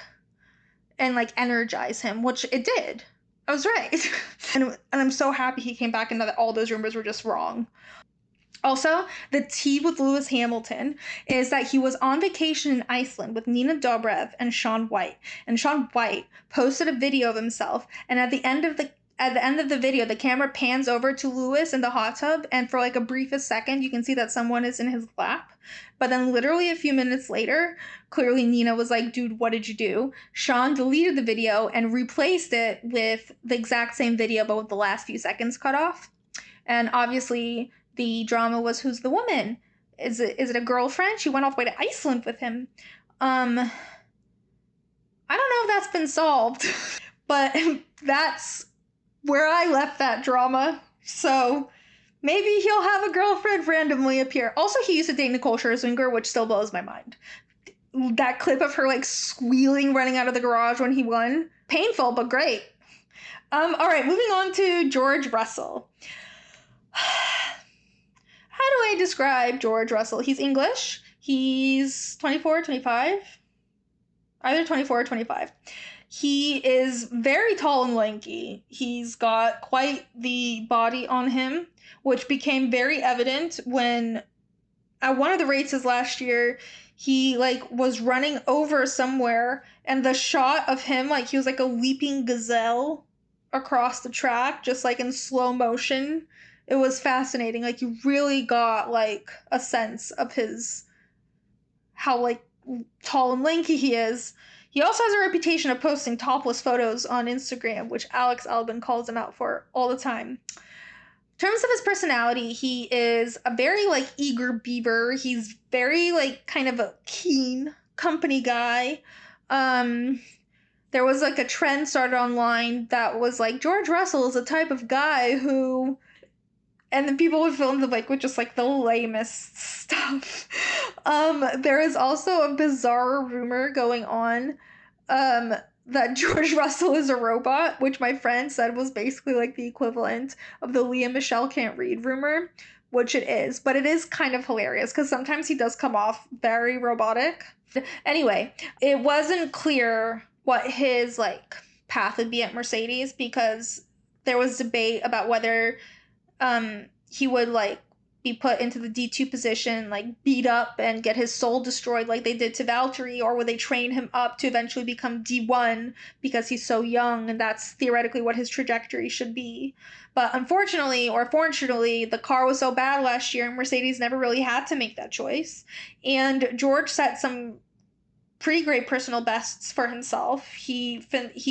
and like energize him, which it did. I was right. and I'm so happy he came back and that all those rumors were just wrong. Also, the tea with Lewis Hamilton is that he was on vacation in Iceland with Nina Dobrev and Shaun White. And Shaun White posted a video of himself, and at the end of the video, the camera pans over to Lewis in the hot tub, and for like a briefest second, you can see that someone is in his lap. But then literally a few minutes later, clearly Nina was like, dude, what did you do? Shaun deleted the video and replaced it with the exact same video, but with the last few seconds cut off. And obviously the drama was, who's the woman? Is it a girlfriend? She went all the way to Iceland with him. I don't know if that's been solved, but that's where I left that drama. So maybe he'll have a girlfriend randomly appear. Also, he used to date Nicole Scherzinger, which still blows my mind. That clip of her like squealing running out of the garage when he won. Painful, but great. All right, moving on to George Russell. How do I describe George Russell? He's English. He's 24, 25. Either 24 or 25. He is very tall and lanky. He's got quite the body on him, which became very evident when at one of the races last year, he like was running over somewhere, and the shot of him, like he was like a leaping gazelle across the track, just like in slow motion, it was fascinating. Like you really got like a sense of his how like tall and lanky he is. He also has a reputation of posting topless photos on Instagram, which Alex Albon calls him out for all the time. In terms of his personality, he is a very like eager beaver. He's very like kind of a keen company guy. Um there was like a trend started online that was like George Russell is a type of guy who, and then people would fill in the blank with just like the lamest stuff. There is also a bizarre rumor going on um, that George Russell is a robot, which my friend said was basically like the equivalent of the Leah Michelle can't read rumor, which it is, but it is kind of hilarious because sometimes he does come off very robotic. Anyway, it wasn't clear what his like path would be at Mercedes because there was debate about whether he would like be put into the D2 position, like beat up and get his soul destroyed like they did to Valtteri, or would they train him up to eventually become D1 because he's so young and that's theoretically what his trajectory should be. But unfortunately, or fortunately, the car was so bad last year and Mercedes never really had to make that choice. And George set some pretty great personal bests for himself. He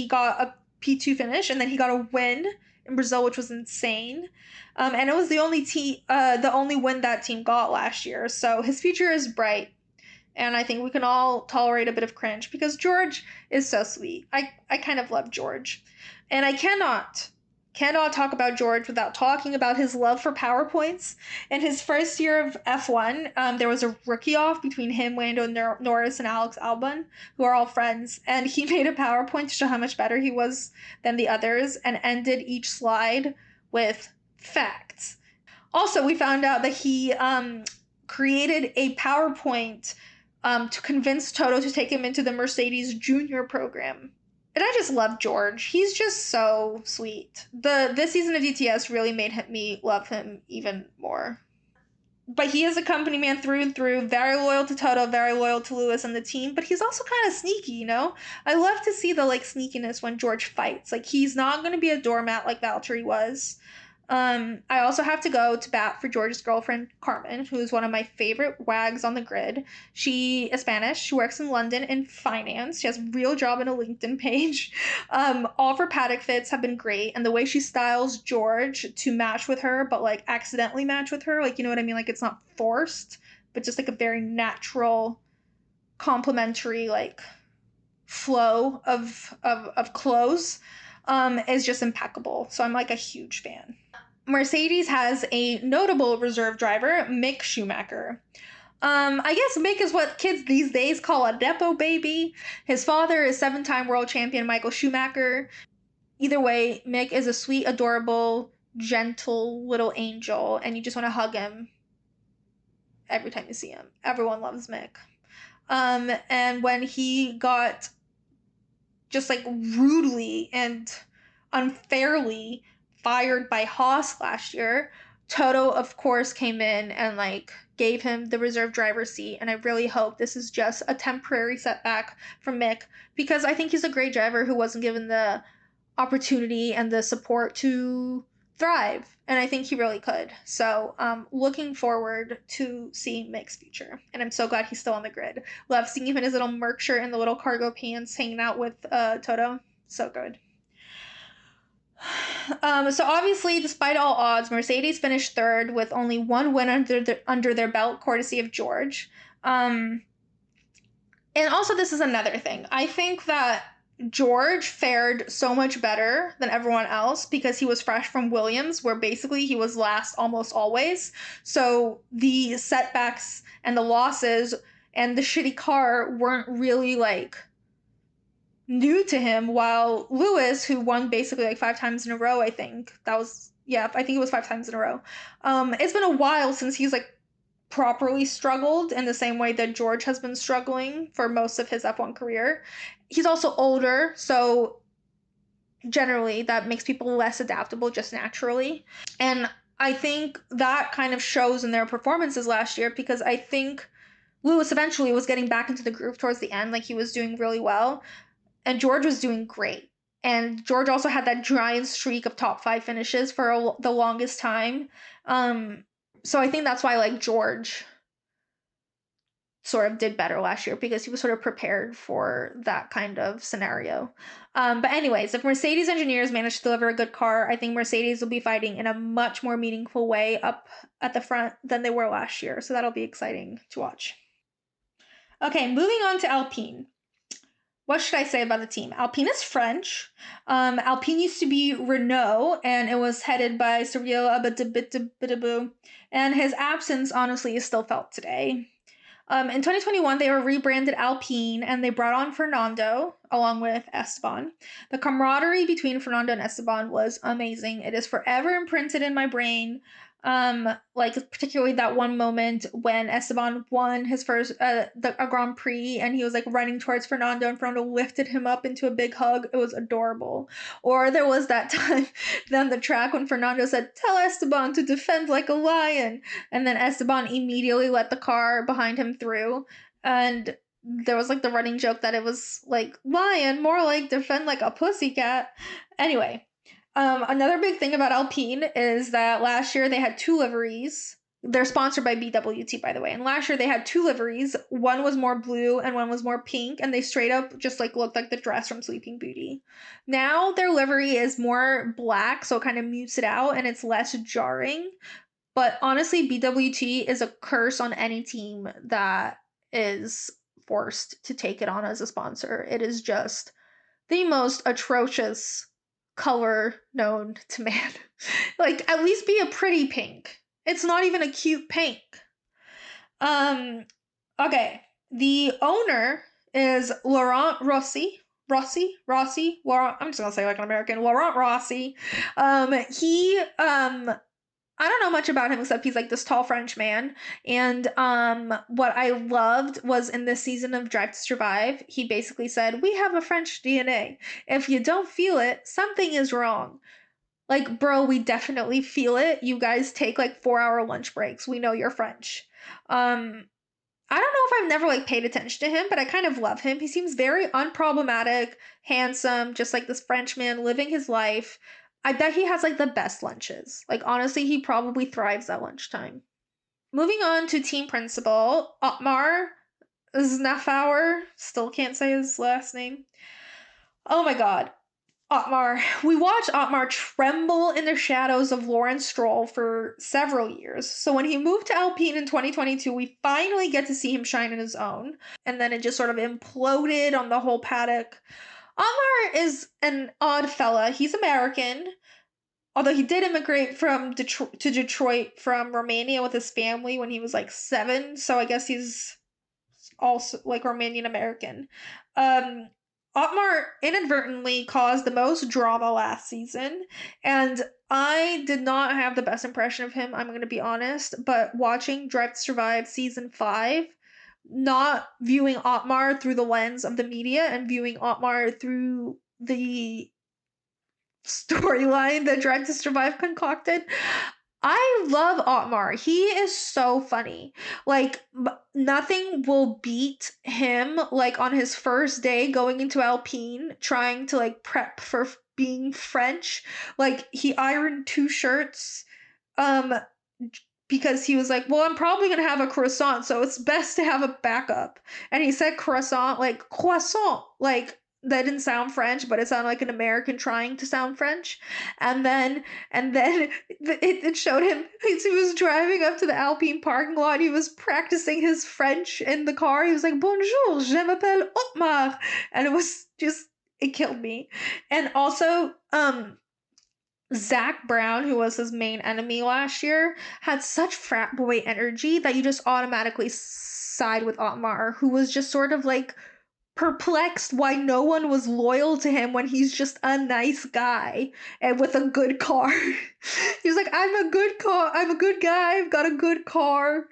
got a P2 finish and then he got a win in Brazil, which was insane. And it was the only win that team got last year. So his future is bright, and I think we can all tolerate a bit of cringe because George is so sweet. I kind of love George, and I cannot talk about George without talking about his love for PowerPoints. In his first year of F1, there was a rookie off between him, Lando Norris, and Alex Albon, who are all friends, and he made a PowerPoint to show how much better he was than the others and ended each slide with facts. Also, we found out that he created a PowerPoint to convince Toto to take him into the Mercedes Junior program. And I just love George. He's just so sweet. This season of DTS really made me love him even more. But he is a company man through and through, very loyal to Toto, very loyal to Lewis and the team, but he's also kind of sneaky, you know? I love to see the like sneakiness when George fights. Like he's not going to be a doormat like Valtteri was. I also have to go to bat for George's girlfriend, Carmen, who is one of my favorite wags on the grid. She is Spanish. She works in London in finance. She has a real job and a LinkedIn page. All of her paddock fits have been great, and the way she styles George to match with her, but like accidentally match with her, like you know what I mean? Like it's not forced, but just like a very natural, complementary like flow of clothes is just impeccable. So I'm like a huge fan. Mercedes has a notable reserve driver, Mick Schumacher. I guess Mick is what kids these days call a Nepo baby. His father is 7-time world champion Michael Schumacher. Either way, Mick is a sweet, adorable, gentle little angel, and you just want to hug him every time you see him. Everyone loves Mick. And when he got just like rudely and unfairly fired by Haas last year, Toto, of course, came in and like gave him the reserve driver seat. And I really hope this is just a temporary setback for Mick because I think he's a great driver who wasn't given the opportunity and the support to thrive. And I think he really could. So, looking forward to seeing Mick's future. And I'm so glad he's still on the grid. Love seeing him in his little Merc shirt and the little cargo pants hanging out with Toto. So good. So obviously, despite all odds, Mercedes finished third with only one win under their belt, courtesy of George. And also, this is another thing. I think that George fared so much better than everyone else because he was fresh from Williams, where basically he was last almost always. So the setbacks and the losses and the shitty car weren't really like new to him, while Lewis, who won basically like 5 times in a row, I think I think it was 5 times in a row. It's been a while since he's like properly struggled in the same way that George has been struggling for most of his F1 career. He's also older, so generally that makes people less adaptable just naturally. And I think that kind of shows in their performances last year because I think Lewis eventually was getting back into the groove towards the end, like he was doing really well. And George was doing great. And George also had that giant streak of top 5 finishes for the longest time. So I think that's why like George sort of did better last year, because he was sort of prepared for that kind of scenario. But anyways, if Mercedes engineers manage to deliver a good car, I think Mercedes will be fighting in a much more meaningful way up at the front than they were last year. So that'll be exciting to watch. Okay, moving on to Alpine. What should I say about the team? Alpine is French. Alpine used to be Renault, and it was headed by Sergio Abiteboul. And his absence, honestly, is still felt today. In 2021, they were rebranded Alpine, and they brought on Fernando along with Esteban. The camaraderie between Fernando and Esteban was amazing. It is forever imprinted in my brain. Like particularly that one moment when Esteban won his first a Grand Prix, and he was like running towards Fernando, and Fernando lifted him up into a big hug. It was adorable. Or there was that time on the track when Fernando said, "Tell Esteban to defend like a lion," and then Esteban immediately let the car behind him through, and there was like the running joke that it was like lion, more like defend like a pussycat. Anyway, another big thing about Alpine is that last year they had 2 liveries. They're sponsored by BWT, by the way. And last year they had 2 liveries. One was more blue and one was more pink, and they straight up just like looked like the dress from Sleeping Beauty. Now their livery is more black, so it kind of mutes it out and it's less jarring. But honestly, BWT is a curse on any team that is forced to take it on as a sponsor. It is just the most atrocious color known to man. Like, at least be a pretty pink. It's not even a cute pink. Okay. The owner is Laurent Rossi. Laurent, I'm just gonna say like an American, Laurent Rossi. He I don't know much about him except he's like this tall French man. And what I loved was in this season of Drive to Survive, he basically said, "We have a French DNA. If you don't feel it, something is wrong." Like, bro, we definitely feel it. You guys take like 4-hour lunch breaks. We know you're French. I don't know if I've never like paid attention to him, but I kind of love him. He seems very unproblematic, handsome, just like this French man living his life. I bet he has like the best lunches. Like honestly, he probably thrives at lunchtime. Moving on to team principal, Otmar Znafauer. Still can't say his last name. Oh my god. Otmar. We watched Otmar tremble in the shadows of Lawrence Stroll for several years. So when he moved to Alpine in 2022, we finally get to see him shine in his own. And then it just sort of imploded on the whole paddock. Otmar is an odd fella. He's American, although he did immigrate from Detroit from Romania with his family when he was like 7. So I guess he's also like Romanian American. Otmar inadvertently caused the most drama last season, and I did not have the best impression of him, I'm going to be honest, but watching Drive to Survive season 5, not viewing Otmar through the lens of the media and viewing Otmar through the storyline that Drive to Survive concocted, I love Otmar. He is so funny. Like, nothing will beat him, like, on his first day going into Alpine, trying to, like, prep for being French. Like, he ironed 2 shirts, um, because he was like, well, I'm probably going to have a croissant, so it's best to have a backup. And he said croissant, like, croissant, like, that didn't sound French, but it sounded like an American trying to sound French. And then it showed him as he was driving up to the Alpine parking lot. He was practicing his French in the car. He was like, "Bonjour, je m'appelle Otmar," and it was just it killed me. And also, Zach Brown, who was his main enemy last year, had such frat boy energy that you just automatically side with Otmar, who was just sort of like perplexed why no one was loyal to him when he's just a nice guy and with a good car. He's like, I'm a good guy, I've got a good car.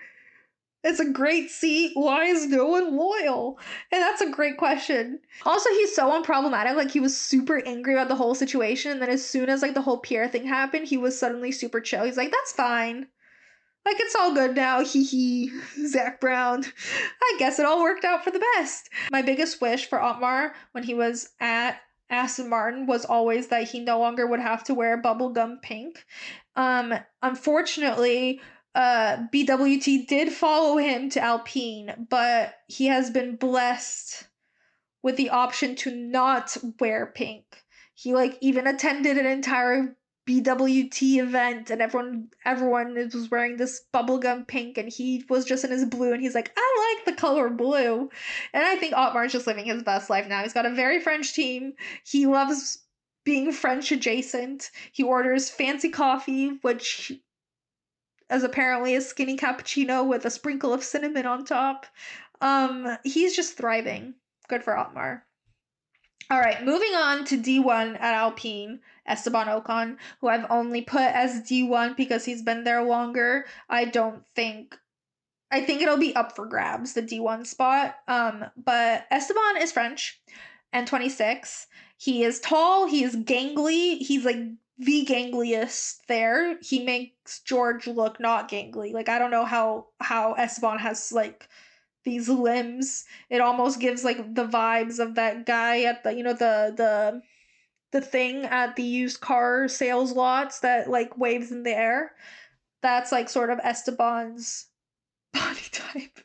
It's a great seat. Why is no one loyal? And that's a great question. Also, he's so unproblematic. Like, he was super angry about the whole situation. And then as soon as, like, the whole Pierre thing happened, he was suddenly super chill. He's like, that's fine. Like, it's all good now. Hee hee. Zach Brown. I guess it all worked out for the best. My biggest wish for Otmar when he was at Aston Martin was always that he no longer would have to wear bubblegum pink. Unfortunately, BWT did follow him to Alpine, but he has been blessed with the option to not wear pink. He like even attended an entire BWT event and everyone was wearing this bubblegum pink and he was just in his blue and he's like, I like the color blue. And I think Otmar's just living his best life now. He's got a very French team. He loves being French adjacent. He orders fancy coffee, which is apparently a skinny cappuccino with a sprinkle of cinnamon on top. He's just thriving. Good for Otmar. All right, moving on to D1 at Alpine, Esteban Ocon, who I've only put as D1 because he's been there longer. I think it'll be up for grabs, the D1 spot. But Esteban is French and 26. He is tall, he is gangly, he's like the gangliest there. He makes George look not gangly. Like I don't know how Esteban has like these limbs. It almost gives like the vibes of that guy at the the thing at the used car sales lots that like waves in the air. That's like sort of Esteban's body type.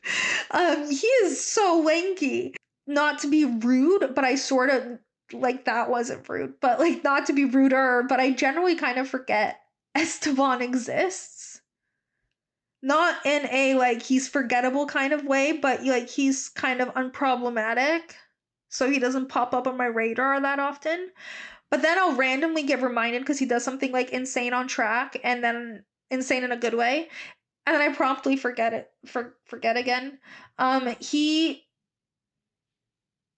He is so lanky. Not to be rude, but I sort of like that wasn't rude, but like not to be ruder, but I generally kind of forget Esteban exists. Not in a like he's forgettable kind of way, but like he's kind of unproblematic. So he doesn't pop up on my radar that often. But then I'll randomly get reminded because he does something like insane on track and then insane in a good way. And then I promptly forget it forget again. He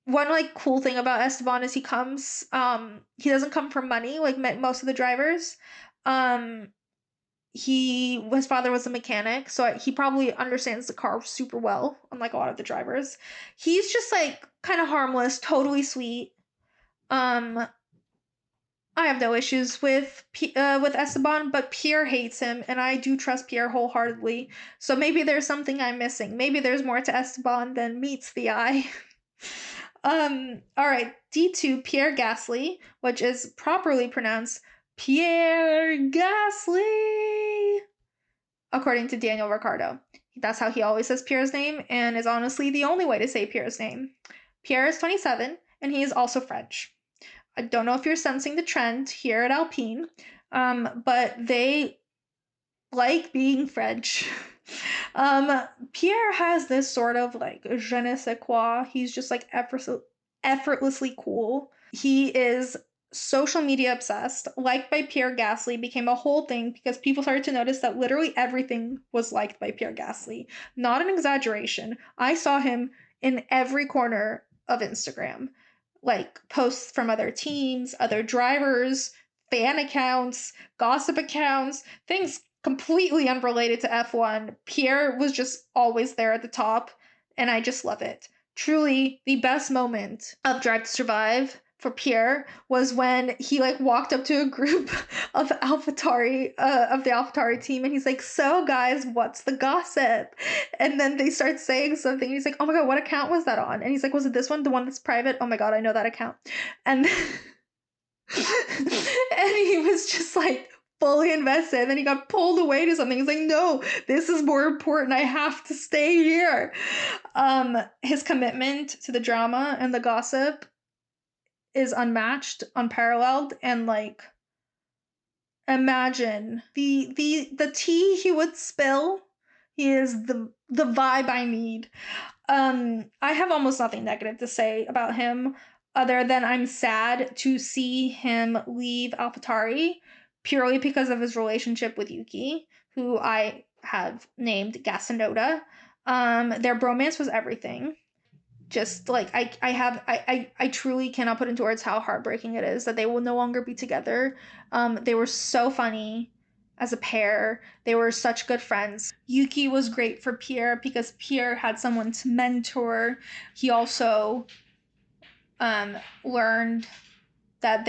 one like cool thing about Esteban is he doesn't come from money like most of the drivers. Um his father was a mechanic, so he probably understands the car super well, unlike a lot of the drivers. He's just like kind of harmless, totally sweet. Um, I have no issues with Esteban, but Pierre hates him, and I do trust Pierre wholeheartedly. So maybe there's something I'm missing. Maybe there's more to Esteban than meets the eye. All right, D2 Pierre Gasly, which is properly pronounced Pierre Gasly, according to Daniel Ricciardo. That's how he always says Pierre's name, and is honestly the only way to say Pierre's name. Pierre is 27, and he is also French. I don't know if you're sensing the trend here at Alpine, but they like being French. Pierre has this sort of like je ne sais quoi. He's just like effortlessly cool. He is social media obsessed. Liked by Pierre Gasly became a whole thing because people started to notice that literally everything was liked by Pierre Gasly. Not an exaggeration. I saw him in every corner of Instagram. Like posts from other teams, other drivers, fan accounts, gossip accounts, things completely unrelated to F1. Pierre was just always there at the top, and I just love it. Truly, the best moment of Drive to Survive for Pierre was when he like walked up to a group of of the AlphaTauri team, and he's like, "So guys, what's the gossip?" And then they start saying something. And he's like, "Oh my god, what account was that on?" And he's like, "Was it this one, the one that's private?" "Oh my god, I know that account." And then and he was just like fully invested. And then he got pulled away to something. He's like, "No, this is more important. I have to stay here." His commitment to the drama and the gossip is unmatched, unparalleled, and like imagine the tea he would spill. He is the vibe I need. I have almost nothing negative to say about him other than I'm sad to see him leave AlphaTauri purely because of his relationship with Yuki, who I have named Gasanoda. Their bromance was everything. Just like I truly cannot put into words how heartbreaking it is that they will no longer be together. They were so funny as a pair. They were such good friends. Yuki was great for Pierre because Pierre had someone to mentor. He also learned that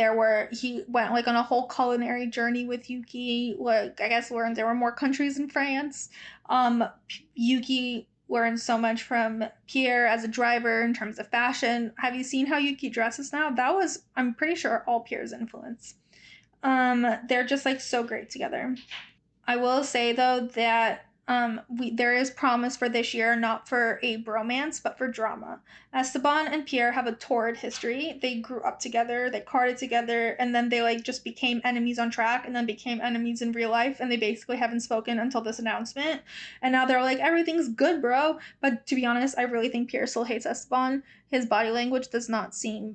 he went like on a whole culinary journey with Yuki. Like I guess learned there were more countries in France. Yuki learn so much from Pierre as a driver in terms of fashion. Have you seen how Yuki dresses now? That was, I'm pretty sure, all Pierre's influence. They're just like so great together. I will say though that there is promise for this year, not for a bromance, but for drama. Esteban and Pierre have a torrid history. They grew up together, they karted together, and then they like just became enemies on track, and then became enemies in real life, and they basically haven't spoken until this announcement. And now they're like, everything's good, bro. But to be honest, I really think Pierre still hates Esteban. His body language does not seem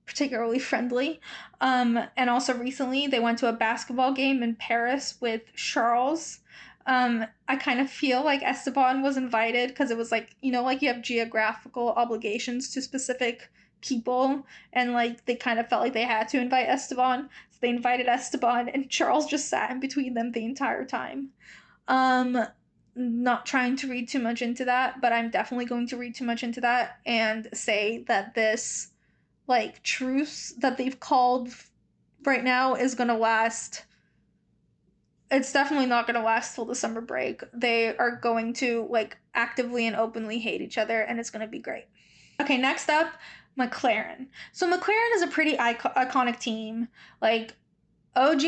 particularly friendly. And also recently they went to a basketball game in Paris with Charles. I kind of feel like Esteban was invited because it was like, you know, like you have geographical obligations to specific people, and like they kind of felt like they had to invite Esteban. So they invited Esteban, and Charles just sat in between them the entire time. Um, Not trying to read too much into that, but I'm definitely going to read too much into that and say that this like truce that they've called right now is gonna last. It's definitely not gonna last till the summer break. They are going to like actively and openly hate each other, and it's gonna be great. Okay, next up, McLaren. So McLaren is a pretty iconic team. Like the OG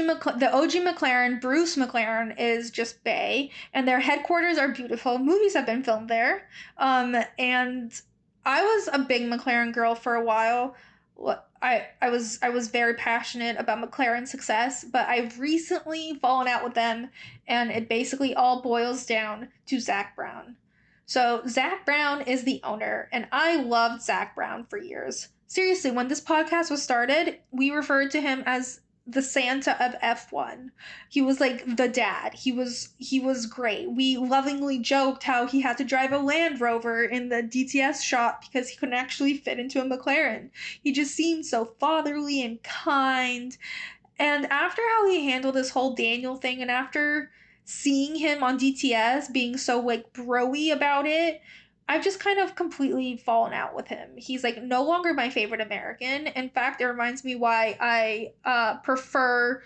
McLaren, Bruce McLaren, is just Bay, and their headquarters are beautiful. Movies have been filmed there. And I was a big McLaren girl for a while. I was very passionate about McLaren's success, but I've recently fallen out with them, and it basically all boils down to Zach Brown. So Zach Brown is the owner, and I loved Zach Brown for years. Seriously, when this podcast was started, we referred to him as the Santa of F1. He was like the dad. He was great. We lovingly joked how he had to drive a Land Rover in the DTS shop because he couldn't actually fit into a McLaren. He just seemed so fatherly and kind. And after how he handled this whole Daniel thing, and after seeing him on DTS being so like broy about it, I've just kind of completely fallen out with him. He's like no longer my favorite American. In fact, it reminds me why I prefer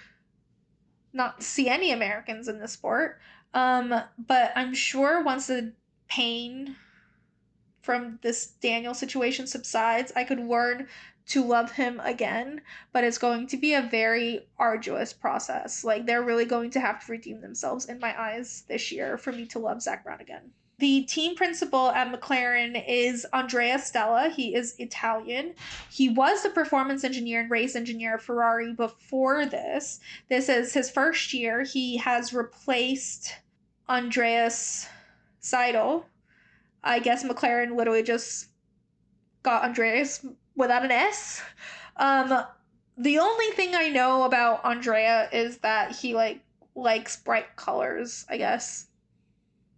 not to see any Americans in the sport. But I'm sure once the pain from this Daniel situation subsides, I could learn to love him again, but it's going to be a very arduous process. Like, they're really going to have to redeem themselves in my eyes this year for me to love Zach Brown again. The team principal at McLaren is Andrea Stella. He is Italian. He was the performance engineer and race engineer at Ferrari before this. This is his first year. He has replaced Andreas Seidel. I guess McLaren literally just got Andreas without an S. The only thing I know about Andrea is that he likes bright colors, I guess.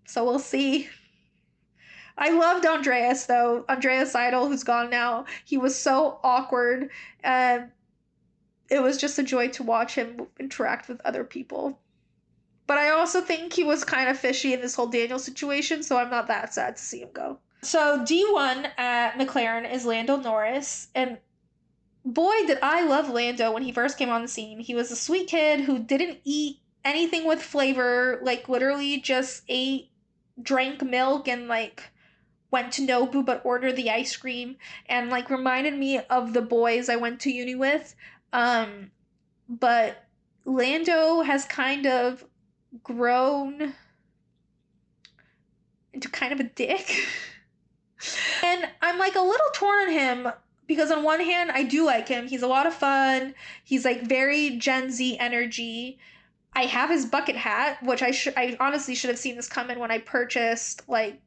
So we'll see. I loved Andreas though. Andreas Seidel, who's gone now. He was so awkward, and it was just a joy to watch him interact with other people. But I also think he was kind of fishy in this whole Daniel situation, so I'm not that sad to see him go. So D1 at McLaren is Lando Norris, and boy did I love Lando when he first came on the scene. He was a sweet kid who didn't eat anything with flavor, like literally just drank milk and like went to Nobu but ordered the ice cream, and like reminded me of the boys I went to uni with. But Lando has kind of grown into kind of a dick. And I'm like a little torn on him because on one hand I do like him. He's a lot of fun. He's like very Gen Z energy. I have his bucket hat, which I honestly should have seen this coming when I purchased like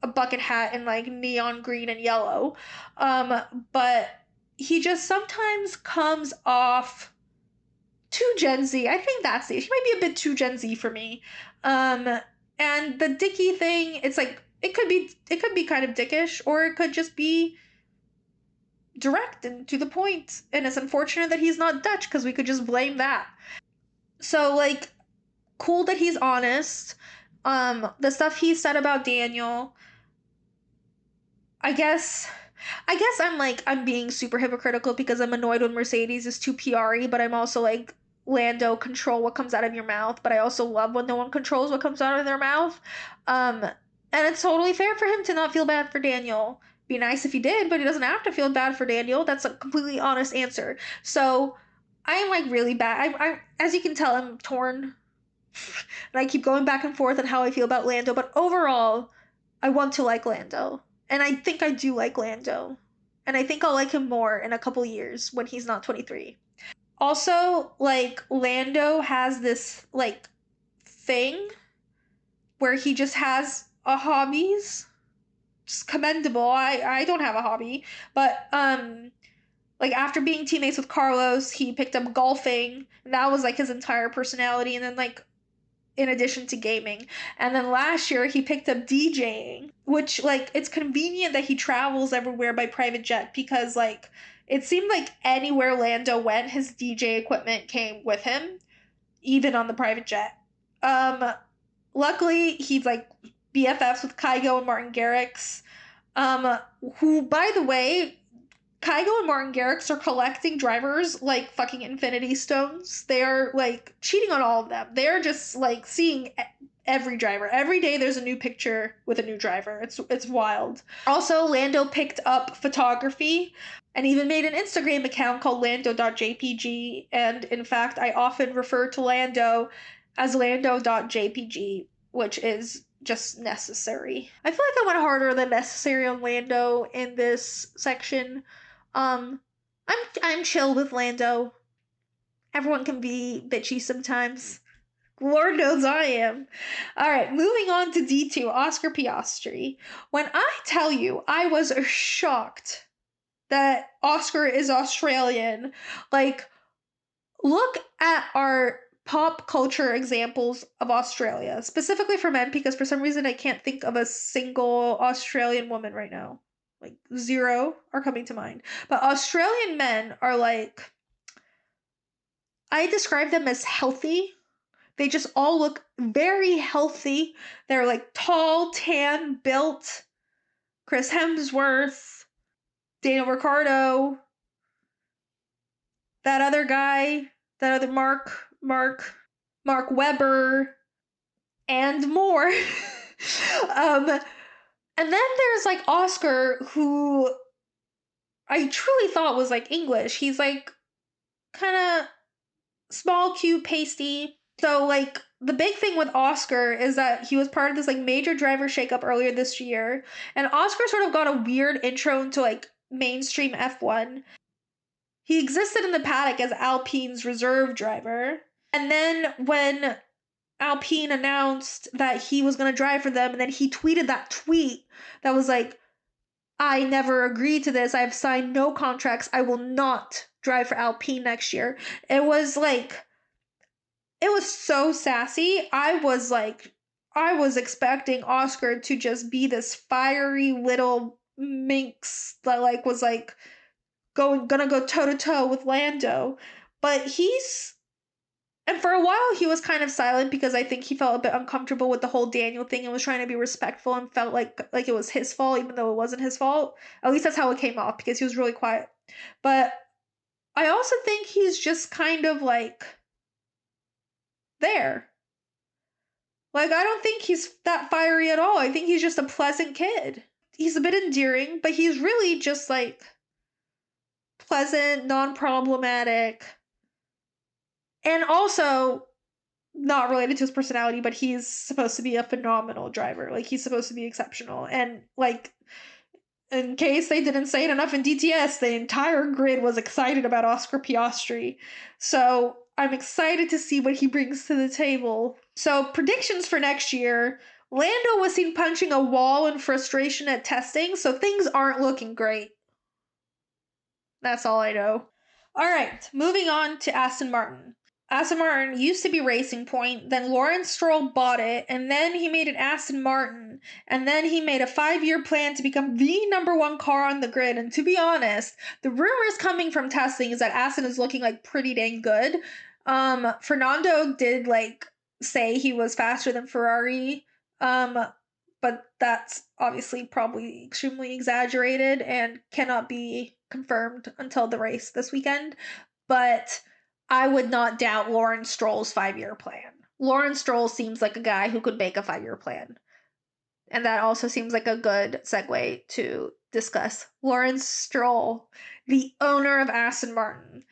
a bucket hat in like neon green and yellow. But he just sometimes comes off too Gen Z. I think that's it. He might be a bit too Gen Z for me. And the dicky thing, it's like it could be kind of dickish, or it could just be direct and to the point. And it's unfortunate that he's not Dutch because we could just blame that. So like, cool that he's honest. The stuff he said about Daniel, I guess I'm being super hypocritical because I'm annoyed when Mercedes is too PR-y, but I'm also like, Lando, control what comes out of your mouth, but I also love when no one controls what comes out of their mouth. And it's totally fair for him to not feel bad for Daniel. Be nice if he did, but he doesn't have to feel bad for Daniel. That's a completely honest answer. So I am like really bad. As you can tell, I'm torn. And I keep going back and forth on how I feel about Lando, but overall, I want to like Lando. And I think I do like Lando. And I think I'll like him more in a couple years when he's not 23. Also, like, Lando has this, like, thing where he just has a hobbies. It's commendable. I don't have a hobby, but like after being teammates with Carlos, he picked up golfing, and that was like his entire personality. And then like in addition to gaming. And then last year he picked up DJing, which like it's convenient that he travels everywhere by private jet because like it seemed like anywhere Lando went, his DJ equipment came with him, even on the private jet. Um Luckily he's like BFFs with Kygo and Martin Garrix. Um who by the way, Kygo and Martin Garrix are collecting drivers like fucking Infinity Stones. They are like cheating on all of them. They're just like seeing every driver. Every day there's a new picture with a new driver. It's wild. Also, Lando picked up photography and even made an Instagram account called lando.jpg. And in fact, I often refer to Lando as lando.jpg, which is just necessary. I feel like I went harder than necessary on Lando in this section. Um, I'm chill with Lando. Everyone can be bitchy sometimes. Lord knows I am. All right, moving on to D2, Oscar Piastri. When I tell you I was shocked that Oscar is Australian, like, look at our pop culture examples of Australia, specifically for men, because for some reason I can't think of a single Australian woman right now. Like, zero are coming to mind. But Australian men are like, I describe them as healthy. They just all look very healthy. They're like tall, tan, built. Chris Hemsworth, Daniel Ricciardo, that other guy, that other Mark Webber, and more. And then there's like Oscar, who I truly thought was like English. He's like kind of small, cute, pasty. So like the big thing with Oscar is that he was part of this like major driver shakeup earlier this year, and Oscar sort of got a weird intro into like mainstream F1. He existed in the paddock as Alpine's reserve driver, and then when Alpine announced that he was going to drive for them, and then he tweeted that tweet that was like, I never agreed to this. I have signed no contracts. I will not drive for Alpine next year. It was like, it was so sassy. I was expecting Oscar to just be this fiery little minx that like was like gonna go toe to toe with Lando. But he's and for a while he was kind of silent because I think he felt a bit uncomfortable with the whole Daniel thing and was trying to be respectful and felt like it was his fault even though it wasn't his fault. At least that's how it came off because he was really quiet. But I also think he's just kind of like there. Like I don't think he's that fiery at all. I think he's just a pleasant kid. He's a bit endearing, but he's really just like pleasant, non-problematic. And also not related to his personality, but he's supposed to be a phenomenal driver. Like he's supposed to be exceptional. And like in case they didn't say it enough in DTS, the entire grid was excited about Oscar Piastri. So I'm excited to see what he brings to the table. So predictions for next year. Lando was seen punching a wall in frustration at testing, so things aren't looking great. That's all I know. All right, moving on to Aston Martin. Aston Martin used to be Racing Point, then Lawrence Stroll bought it, and then he made it Aston Martin, and then he made a 5-year plan to become the number one car on the grid. And to be honest, the rumors coming from testing is that Aston is looking like pretty dang good. Fernando did like say he was faster than Ferrari, but that's obviously probably extremely exaggerated and cannot be confirmed until the race this weekend. But I would not doubt Lawrence Stroll's 5-year plan. Lawrence Stroll seems like a guy who could make a 5-year plan. And that also seems like a good segue to discuss Lawrence Stroll, the owner of Aston Martin.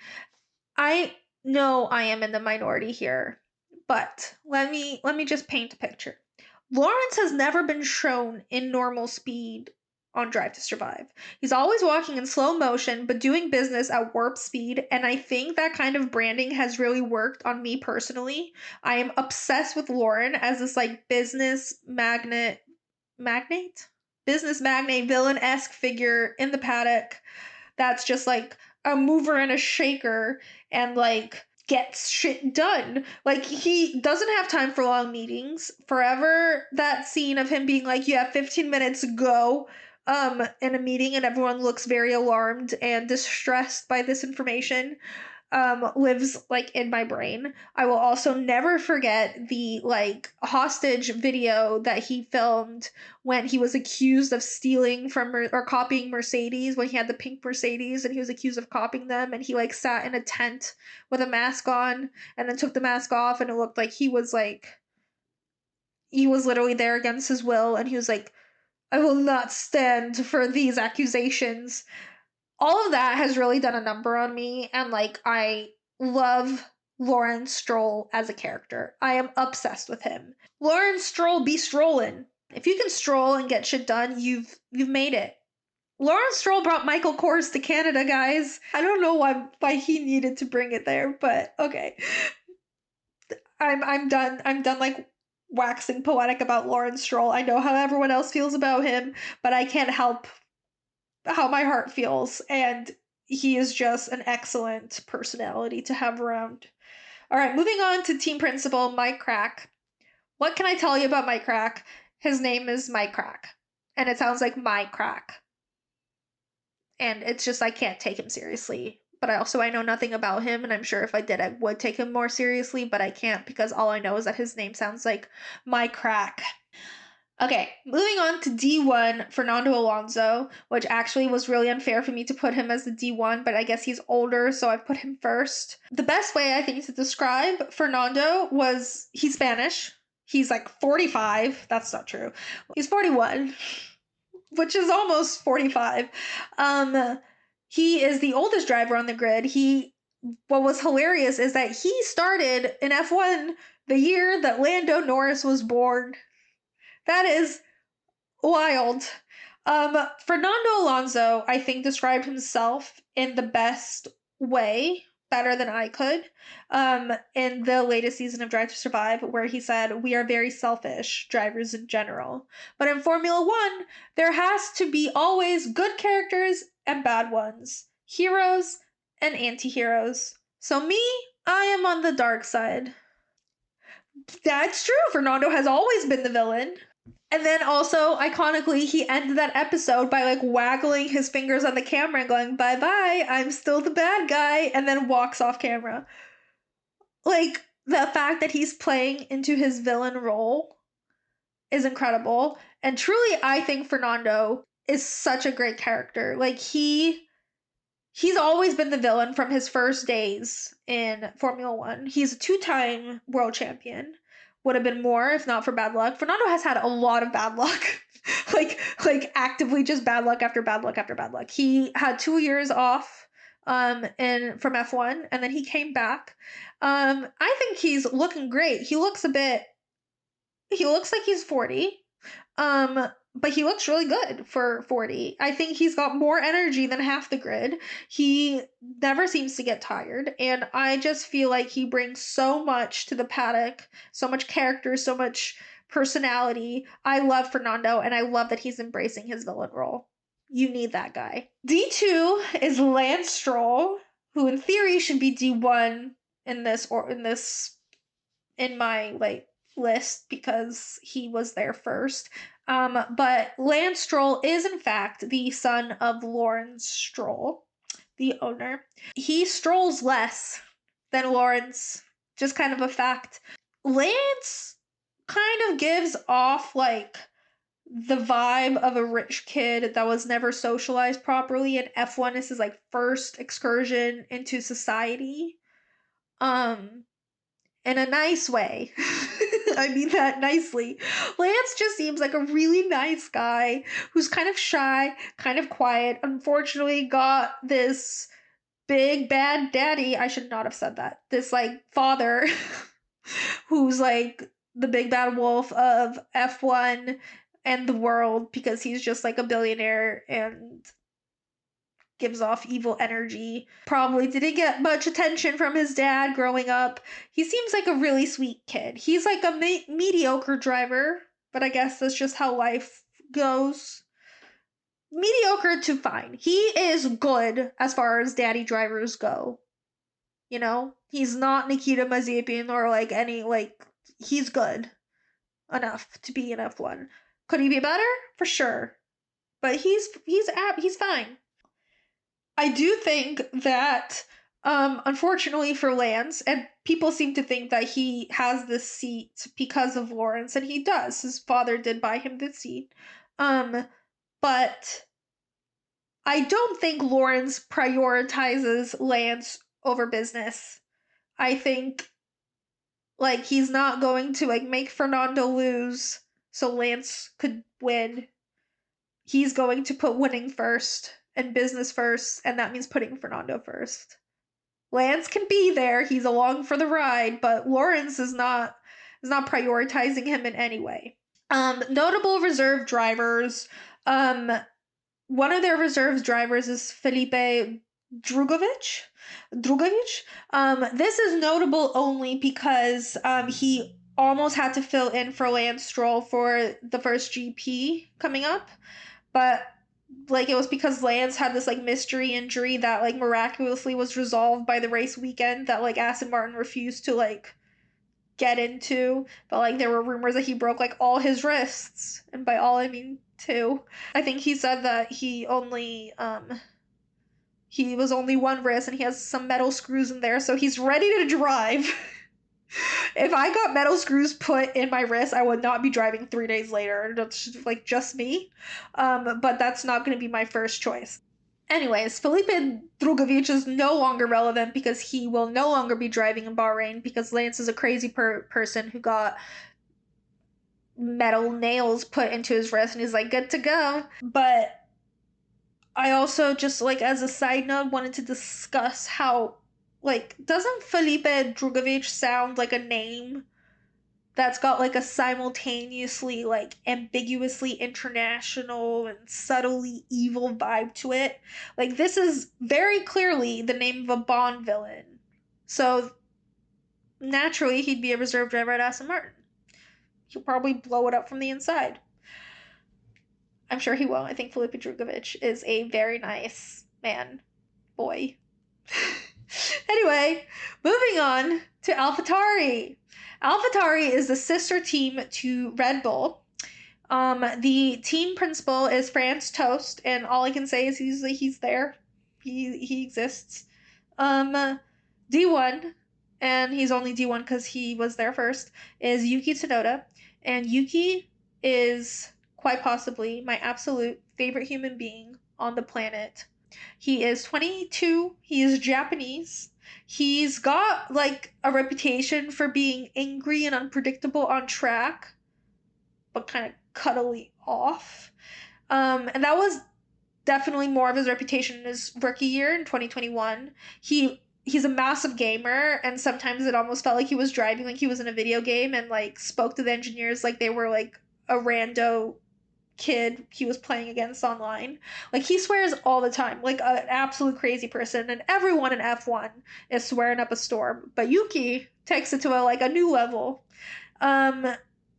I know I am in the minority here, but let me just paint a picture. Lawrence has never been shown in normal speed on Drive to Survive. He's always walking in slow motion but doing business at warp speed, and I think that kind of branding has really worked on me personally. I am obsessed with Lauren as this like magnate? Business magnate villain-esque figure in the paddock that's just like a mover and a shaker and like gets shit done. Like he doesn't have time for long meetings. Forever that scene of him being like, you have 15 minutes, go in a meeting, and everyone looks very alarmed and distressed by this information, lives like in my brain. I will also never forget the like hostage video that he filmed when he was accused of stealing from or copying Mercedes, when he had the pink Mercedes and he was accused of copying them, and he like sat in a tent with a mask on and then took the mask off, and it looked like he was literally there against his will, and he was like, I will not stand for these accusations. All of that has really done a number on me, and like I love Lawrence Stroll as a character. I am obsessed with him. Lawrence Stroll be strolling. If you can stroll and get shit done, you've made it. Lawrence Stroll brought Michael Kors to Canada, guys. I don't know why he needed to bring it there, but okay. I'm done. I'm done like waxing poetic about Lawrence Stroll. I know how everyone else feels about him, but I can't help how my heart feels, and he is just an excellent personality to have around. All right, moving on to team principal Mike Crack. What can I tell you about Mike Crack? His name is Mike Crack, and it sounds like my crack. And it's just I can't take him seriously. But I know nothing about him, and I'm sure if I did, I would take him more seriously, but I can't because all I know is that his name sounds like my crack. Okay, moving on to D1, Fernando Alonso, which actually was really unfair for me to put him as the D1, but I guess he's older, so I put him first. The best way I think to describe Fernando was he's Spanish. He's like 45. That's not true. He's 41, which is almost 45. He is the oldest driver on the grid. What was hilarious is that he started in F1 the year that Lando Norris was born. That is wild. Fernando Alonso, I think, described himself in the best way, better than I could, in the latest season of Drive to Survive, where he said, we are very selfish, drivers in general. But in Formula One, there has to be always good characters and bad ones, heroes and anti heroes. So, me, I am on the dark side. That's true. Fernando has always been the villain. And then also, iconically, he ended that episode by like waggling his fingers on the camera and going, bye bye, I'm still the bad guy, and then walks off camera. Like, the fact that he's playing into his villain role is incredible. And truly, I think Fernando is such a great character. Like, he's always been the villain from his first days in Formula One. He's a two-time world champion. Would have been more if not for bad luck. Fernando has had a lot of bad luck. like actively just bad luck after bad luck after bad luck. He had 2 years off in from F1, and then he came back. I think he's looking great. He looks like he's 40. But he looks really good for 40. I think he's got more energy than half the grid. He never seems to get tired, and I just feel like he brings so much to the paddock, so much character, so much personality. I love Fernando, and I love that he's embracing his villain role. You need that guy. D2 is Lance Stroll, who in theory should be D1 in my like list because he was there first. But Lance Stroll is in fact the son of Lawrence Stroll, the owner. He strolls less than Lawrence, just kind of a fact. Lance kind of gives off like the vibe of a rich kid that was never socialized properly, and F1 is his like first excursion into society. In a nice way. I mean that nicely. Lance just seems like a really nice guy who's kind of shy, kind of quiet. Unfortunately, got this big bad daddy. I should not have said that. This like father who's like the big bad wolf of F1 and the world because he's just like a billionaire and gives off evil energy. Probably didn't get much attention from his dad growing up. He seems like a really sweet kid. He's like a mediocre driver, but I guess that's just how life goes. Mediocre to fine. He is good as far as daddy drivers go. You know, he's not Nikita Mazepin or like any like he's good enough to be an F1. Could he be better? For sure. But he's fine. I do think that unfortunately for Lance, and people seem to think that he has this seat because of Lawrence, and he does. His father did buy him the seat. But I don't think Lawrence prioritizes Lance over business. I think like he's not going to like make Fernando lose so Lance could win. He's going to put winning first and business first, and that means putting Fernando first. Lance can be there, he's along for the ride, but Lawrence is not prioritizing him in any way. Notable reserve drivers. One of their reserve drivers is Felipe Drugovich. This is notable only because he almost had to fill in for Lance Stroll for the first GP coming up, but like it was because Lance had this like mystery injury that like miraculously was resolved by the race weekend that like Aston Martin refused to like get into, but like there were rumors that he broke like all his wrists, and by all I mean two. I think he said that he was only one wrist and he has some metal screws in there, so he's ready to drive. If I got metal screws put in my wrist, I would not be driving 3 days later. That's like just me. But that's not going to be my first choice. Anyways, Felipe Drugovich is no longer relevant because he will no longer be driving in Bahrain because Lance is a crazy person who got metal nails put into his wrist and he's like good to go. But I also just like as a side note wanted to discuss how like doesn't Felipe Drugovich sound like a name that's got like a simultaneously like ambiguously international and subtly evil vibe to it? Like this is very clearly the name of a Bond villain. So naturally he'd be a reserve driver at Aston Martin. He'll probably blow it up from the inside. I'm sure he will. I think Felipe Drugovich is a very nice man, boy. Anyway, moving on to AlphaTauri. AlphaTauri is the sister team to Red Bull. The team principal is Franz Tost, and all I can say is he's there. He exists. D1, and he's only D1 because he was there first, is Yuki Tsunoda, and Yuki is quite possibly my absolute favorite human being on the planet. He is 22. He is Japanese. He's got like a reputation for being angry and unpredictable on track, but kind of cuddly off. And that was definitely more of his reputation in his rookie year in 2021. He's a massive gamer, and sometimes it almost felt like he was driving like he was in a video game and like spoke to the engineers like they were like a rando kid he was playing against online. Like he swears all the time, like an absolute crazy person, and everyone in F1 is swearing up a storm. But Yuki takes it to a new level.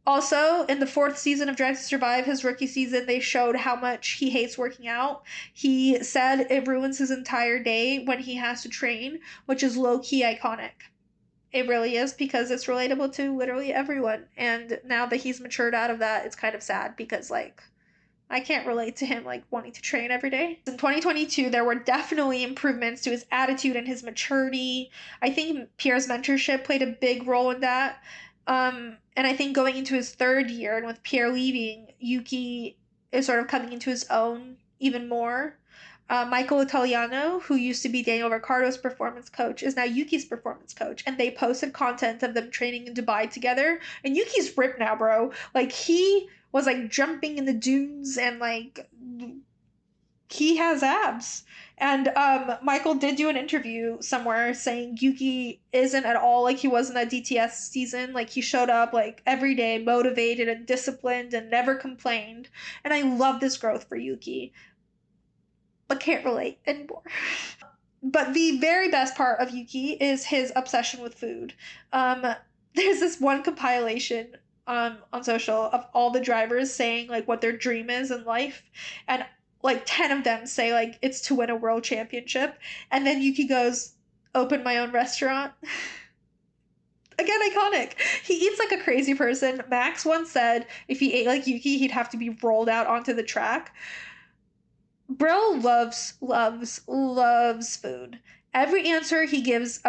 Also, in the fourth season of Drive to Survive, his rookie season, they showed how much he hates working out. He said it ruins his entire day when he has to train, which is low-key iconic. It really is because it's relatable to literally everyone. And now that he's matured out of that, it's kind of sad because like I can't relate to him like wanting to train every day. In 2022, there were definitely improvements to his attitude and his maturity. I think Pierre's mentorship played a big role in that. And I think going into his third year and with Pierre leaving, Yuki is sort of coming into his own even more. Michael Italiano, who used to be Daniel Ricciardo's performance coach, is now Yuki's performance coach, and they posted content of them training in Dubai together. And Yuki's ripped now, bro. Like he was like jumping in the dunes and like he has abs. And Michael did do an interview somewhere saying Yuki isn't at all like he was in that DTS season. Like he showed up like every day, motivated and disciplined and never complained. And I love this growth for Yuki, but can't relate anymore. But the very best part of Yuki is his obsession with food. Um, there's this one compilation on social of all the drivers saying like what their dream is in life, and like 10 of them say like it's to win a world championship, and then Yuki goes, open my own restaurant. Again, iconic. He eats like a crazy person. Max once said if he ate like Yuki, he'd have to be rolled out onto the track. Bro loves food. Every answer he gives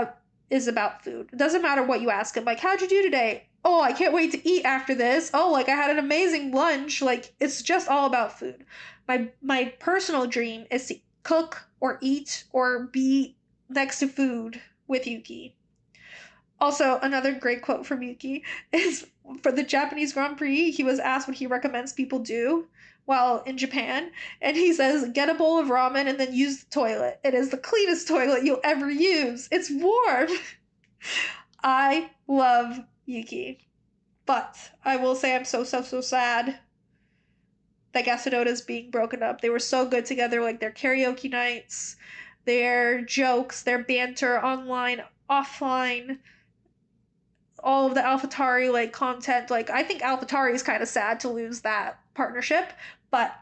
is about food. It doesn't matter what you ask him. Like, how'd you do today? Oh, I can't wait to eat after this. Oh, like I had an amazing lunch. Like, it's just all about food. My personal dream is to cook or eat or be next to food with Yuki. Also, another great quote from Yuki is for the Japanese Grand Prix, he was asked what he recommends people do while in Japan, and he says, get a bowl of ramen and then use the toilet. It is the cleanest toilet you'll ever use. It's warm. I love Yuki, but I will say I'm so sad that Gasonoda's being broken up. They were so good together, like their karaoke nights, their jokes, their banter online, offline, all of the AlphaTauri like content. Like I think AlphaTauri is kind of sad to lose that partnership, but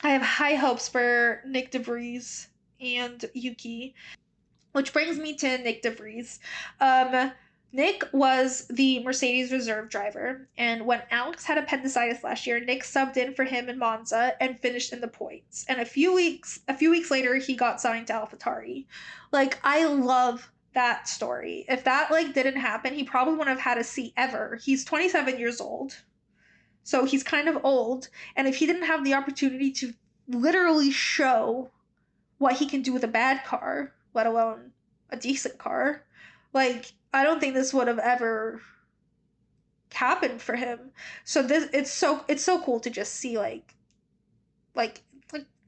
I have high hopes for Nick DeVries and Yuki, which brings me to Nick DeVries. Nick was the Mercedes reserve driver, and when Alex had appendicitis last year, Nick subbed in for him in Monza and finished in the points. And a few weeks later, he got signed to AlphaTauri. Like I love that story. If that like didn't happen, he probably wouldn't have had a seat ever. He's 27 years old. So he's kind of old, and if he didn't have the opportunity to literally show what he can do with a bad car, let alone a decent car, like I don't think this would have ever happened for him. So this it's so cool to just see like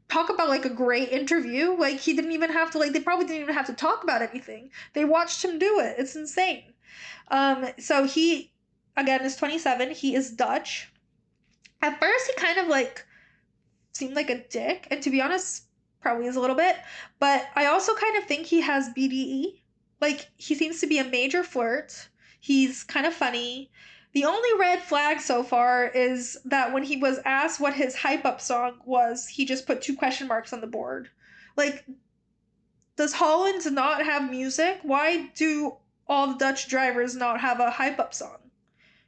talk about like a great interview. Like he didn't even have to like they probably didn't even have to talk about anything. They watched him do it. It's insane. So he again is 27. He is Dutch. At first he kind of like seemed like a dick, and to be honest, probably is a little bit, but I also kind of think he has BDE. Like he seems to be a major flirt. He's kind of funny. The only red flag so far is that when he was asked what his hype up song was, he just put 2 question marks on the board. Like, does Holland not have music? Why do all the Dutch drivers not have a hype up song?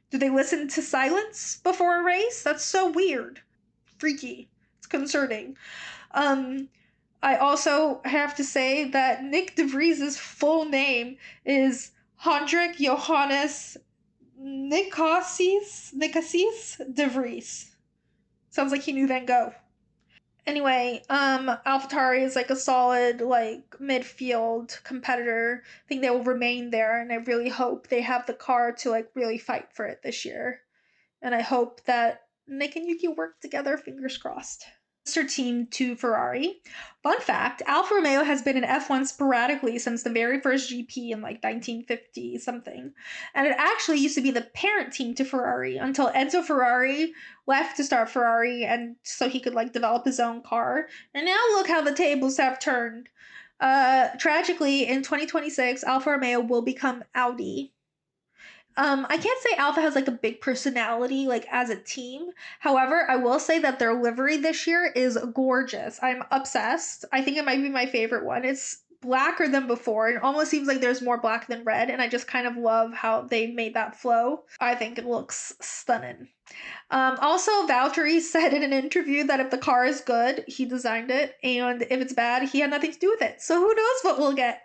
Do they listen to silence before a race? That's so weird. Freaky. It's concerning. I also have to say that Nick DeVries' full name is Hendrik Johannes Nicasis DeVries. Sounds like he knew Van Gogh. Anyway, AlphaTauri is like a solid like midfield competitor. I think they will remain there, and I really hope they have the car to like really fight for it this year. And I hope that Nick and Yuki work together, fingers crossed. Sister team to Ferrari. Fun fact, Alfa Romeo has been in F1 sporadically since the very first GP in like 1950 something. And it actually used to be the parent team to Ferrari until Enzo Ferrari left to start Ferrari, and so he could like develop his own car. And now look how the tables have turned. Tragically, in 2026, Alfa Romeo will become Audi. I can't say Alpha has like a big personality like as a team. However, I will say that their livery this year is gorgeous. I'm obsessed. I think it might be my favorite one. It's blacker than before. It almost seems like there's more black than red, and I just kind of love how they made that flow. I think it looks stunning. Also, Valtteri said in an interview that if the car is good, he designed it, and if it's bad, he had nothing to do with it. So who knows what we'll get.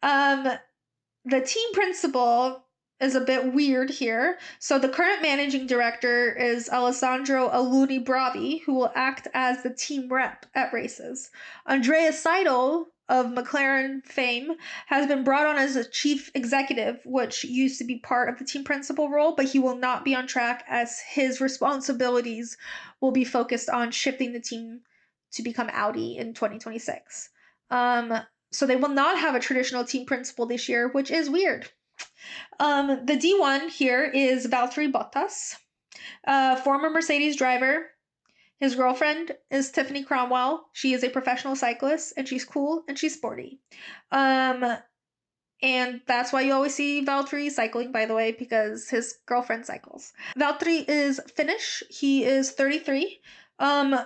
The team principal is a bit weird here. So the current managing director is Alessandro Aluni Bravi, who will act as the team rep at races. Andrea Seidel of McLaren fame has been brought on as a chief executive, which used to be part of the team principal role, but he will not be on track as his responsibilities will be focused on shifting the team to become Audi in 2026. So they will not have a traditional team principal this year, which is weird. The D1 here is Valtteri Bottas, former Mercedes driver. His girlfriend is Tiffany Cromwell. She is a professional cyclist, and she's cool and she's sporty. Um, and that's why you always see Valtteri cycling, by the way, because his girlfriend cycles. Valtteri is Finnish. He is 33.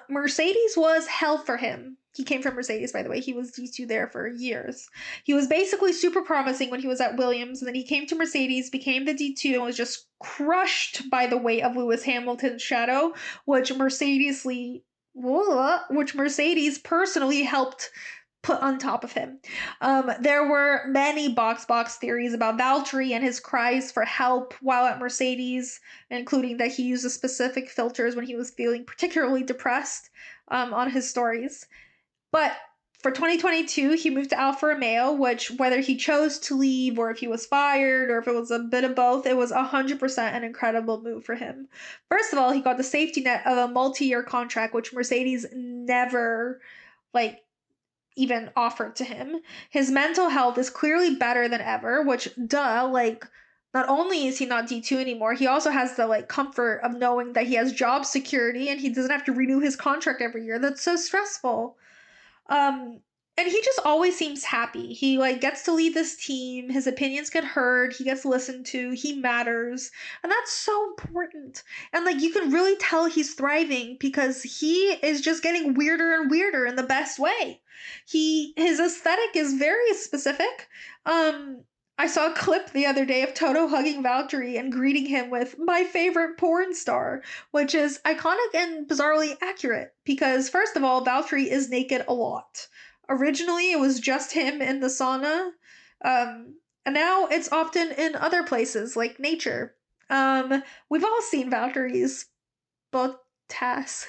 Mercedes was hell for him. He came from Mercedes, by the way. He was D2 there for years. He was basically super promising when he was at Williams, and then he came to Mercedes, became the D2, and was just crushed by the weight of Lewis Hamilton's shadow, which Mercedes personally helped put on top of him. There were many box theories about Valtteri and his cries for help while at Mercedes, including that he uses specific filters when he was feeling particularly depressed on his stories. But for 2022, he moved to Alfa Romeo, which, whether he chose to leave or if he was fired or if it was a bit of both, it was 100% an incredible move for him. First of all, he got the safety net of a multi-year contract, which Mercedes never, even offered to him. His mental health is clearly better than ever, which, not only is he not D2 anymore, he also has the comfort of knowing that he has job security and he doesn't have to renew his contract every year. That's so stressful. And he just always seems happy. He gets to lead this team. His opinions get heard. He gets listened to. He matters. And that's so important. And you can really tell he's thriving because he is just getting weirder and weirder in the best way. His aesthetic is very specific. I saw a clip the other day of Toto hugging Valtteri and greeting him with "my favorite porn star," which is iconic and bizarrely accurate because, first of all, Valtteri is naked a lot. Originally, it was just him in the sauna, and now it's often in other places like nature. We've all seen Valtteri's botas.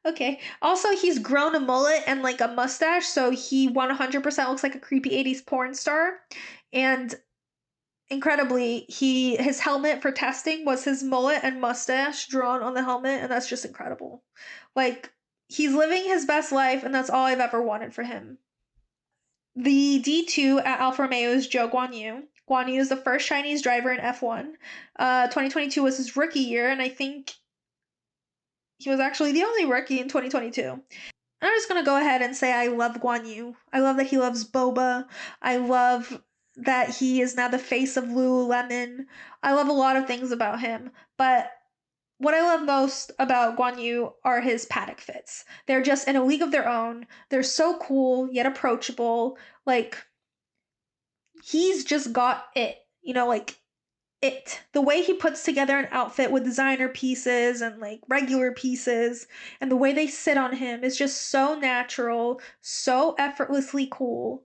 Okay. Also, he's grown a mullet and a mustache, so he 100% looks like a creepy 80s porn star. And incredibly, his helmet for testing was his mullet and mustache drawn on the helmet, and that's just incredible. He's living his best life, and that's all I've ever wanted for him. The D2 at Alfa Romeo is Zhou Guanyu. Guanyu is the first Chinese driver in F1. 2022 was his rookie year, and I think he was actually the only rookie in 2022. I'm just going to go ahead and say I love Guan Yu. I love that he loves boba. I love that he is now the face of Lululemon. I love a lot of things about him. But what I love most about Guan Yu are his paddock fits. They're just in a league of their own. They're so cool, yet approachable. He's just got it. The way he puts together an outfit with designer pieces and regular pieces and the way they sit on him is just so natural, so effortlessly cool.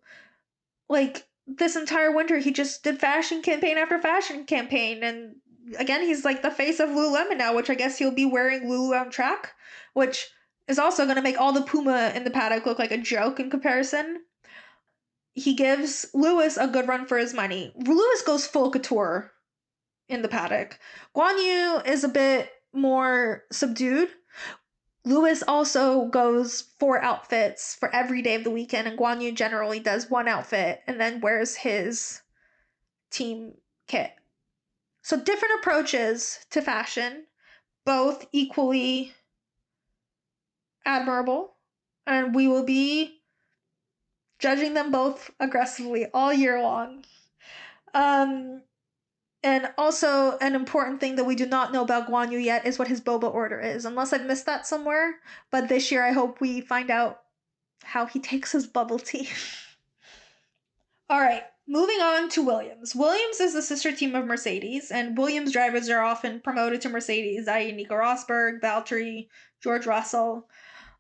This entire winter he just did fashion campaign after fashion campaign, and again he's the face of Lululemon now, which I guess he'll be wearing Lulu on track, which is also going to make all the Puma in the paddock look like a joke in comparison. He gives Lewis a good run for his money. Lewis goes full couture in the paddock. Guan Yu is a bit more subdued. Lewis also goes 4 outfits for every day of the weekend, and Guan Yu generally does 1 outfit and then wears his team kit. So different approaches to fashion, both equally admirable, and we will be judging them both aggressively all year long. And also, an important thing that we do not know about Guan Yu yet is what his boba order is, unless I've missed that somewhere. But this year, I hope we find out how he takes his bubble tea. All right, moving on to Williams. Williams is the sister team of Mercedes, and Williams drivers are often promoted to Mercedes, i.e., Nico Rosberg, Valtteri, George Russell.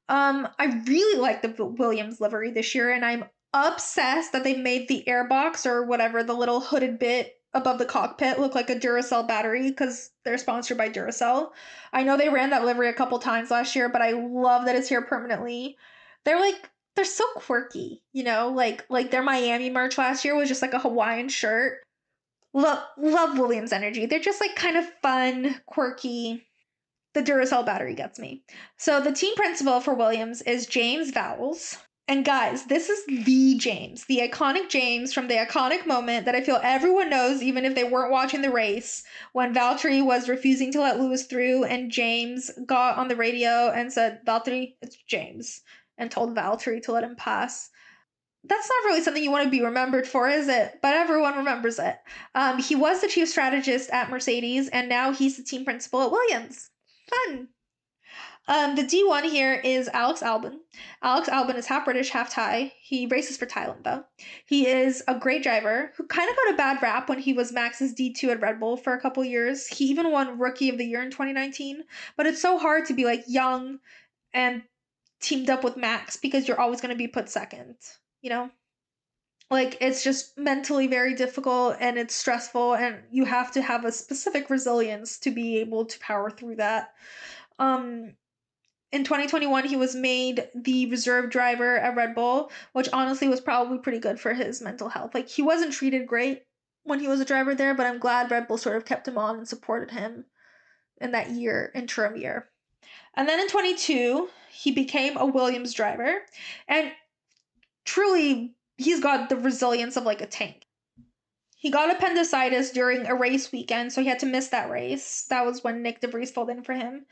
I really like the Williams livery this year, and I'm obsessed that they made the airbox or whatever, the little hooded bit above the cockpit look like a Duracell battery because they're sponsored by Duracell. I know they ran that livery a couple times last year, but I love that it's here permanently. They're so quirky, like their Miami merch last year was just like a Hawaiian shirt. Love Williams energy. They're just like kind of fun, quirky. The Duracell battery gets me. So the team principal for Williams is James Vowles. And guys, this is the James, the iconic James from the iconic moment that I feel everyone knows, even if they weren't watching the race, when Valtteri was refusing to let Lewis through, and James got on the radio and said, "Valtteri, it's James," and told Valtteri to let him pass. That's not really something you want to be remembered for, is it? But everyone remembers it. He was the chief strategist at Mercedes, and now he's the team principal at Williams. Fun. The D1 here is Alex Albon. Alex Albon is half British, half Thai. He races for Thailand, though. He is a great driver who kind of got a bad rap when he was Max's D2 at Red Bull for a couple years. He even won Rookie of the Year in 2019. But it's so hard to be like young and teamed up with Max because you're always going to be put second, you know? Like, it's just mentally very difficult and it's stressful, and you have to have a specific resilience to be able to power through that. In 2021, he was made the reserve driver at Red Bull, which honestly was probably pretty good for his mental health. Like, he wasn't treated great when he was a driver there, but I'm glad Red Bull sort of kept him on and supported him in that interim year. And then in 22, he became a Williams driver, and truly, he's got the resilience of like a tank. He got appendicitis during a race weekend, so he had to miss that race. That was when Nick DeVries filled in for him.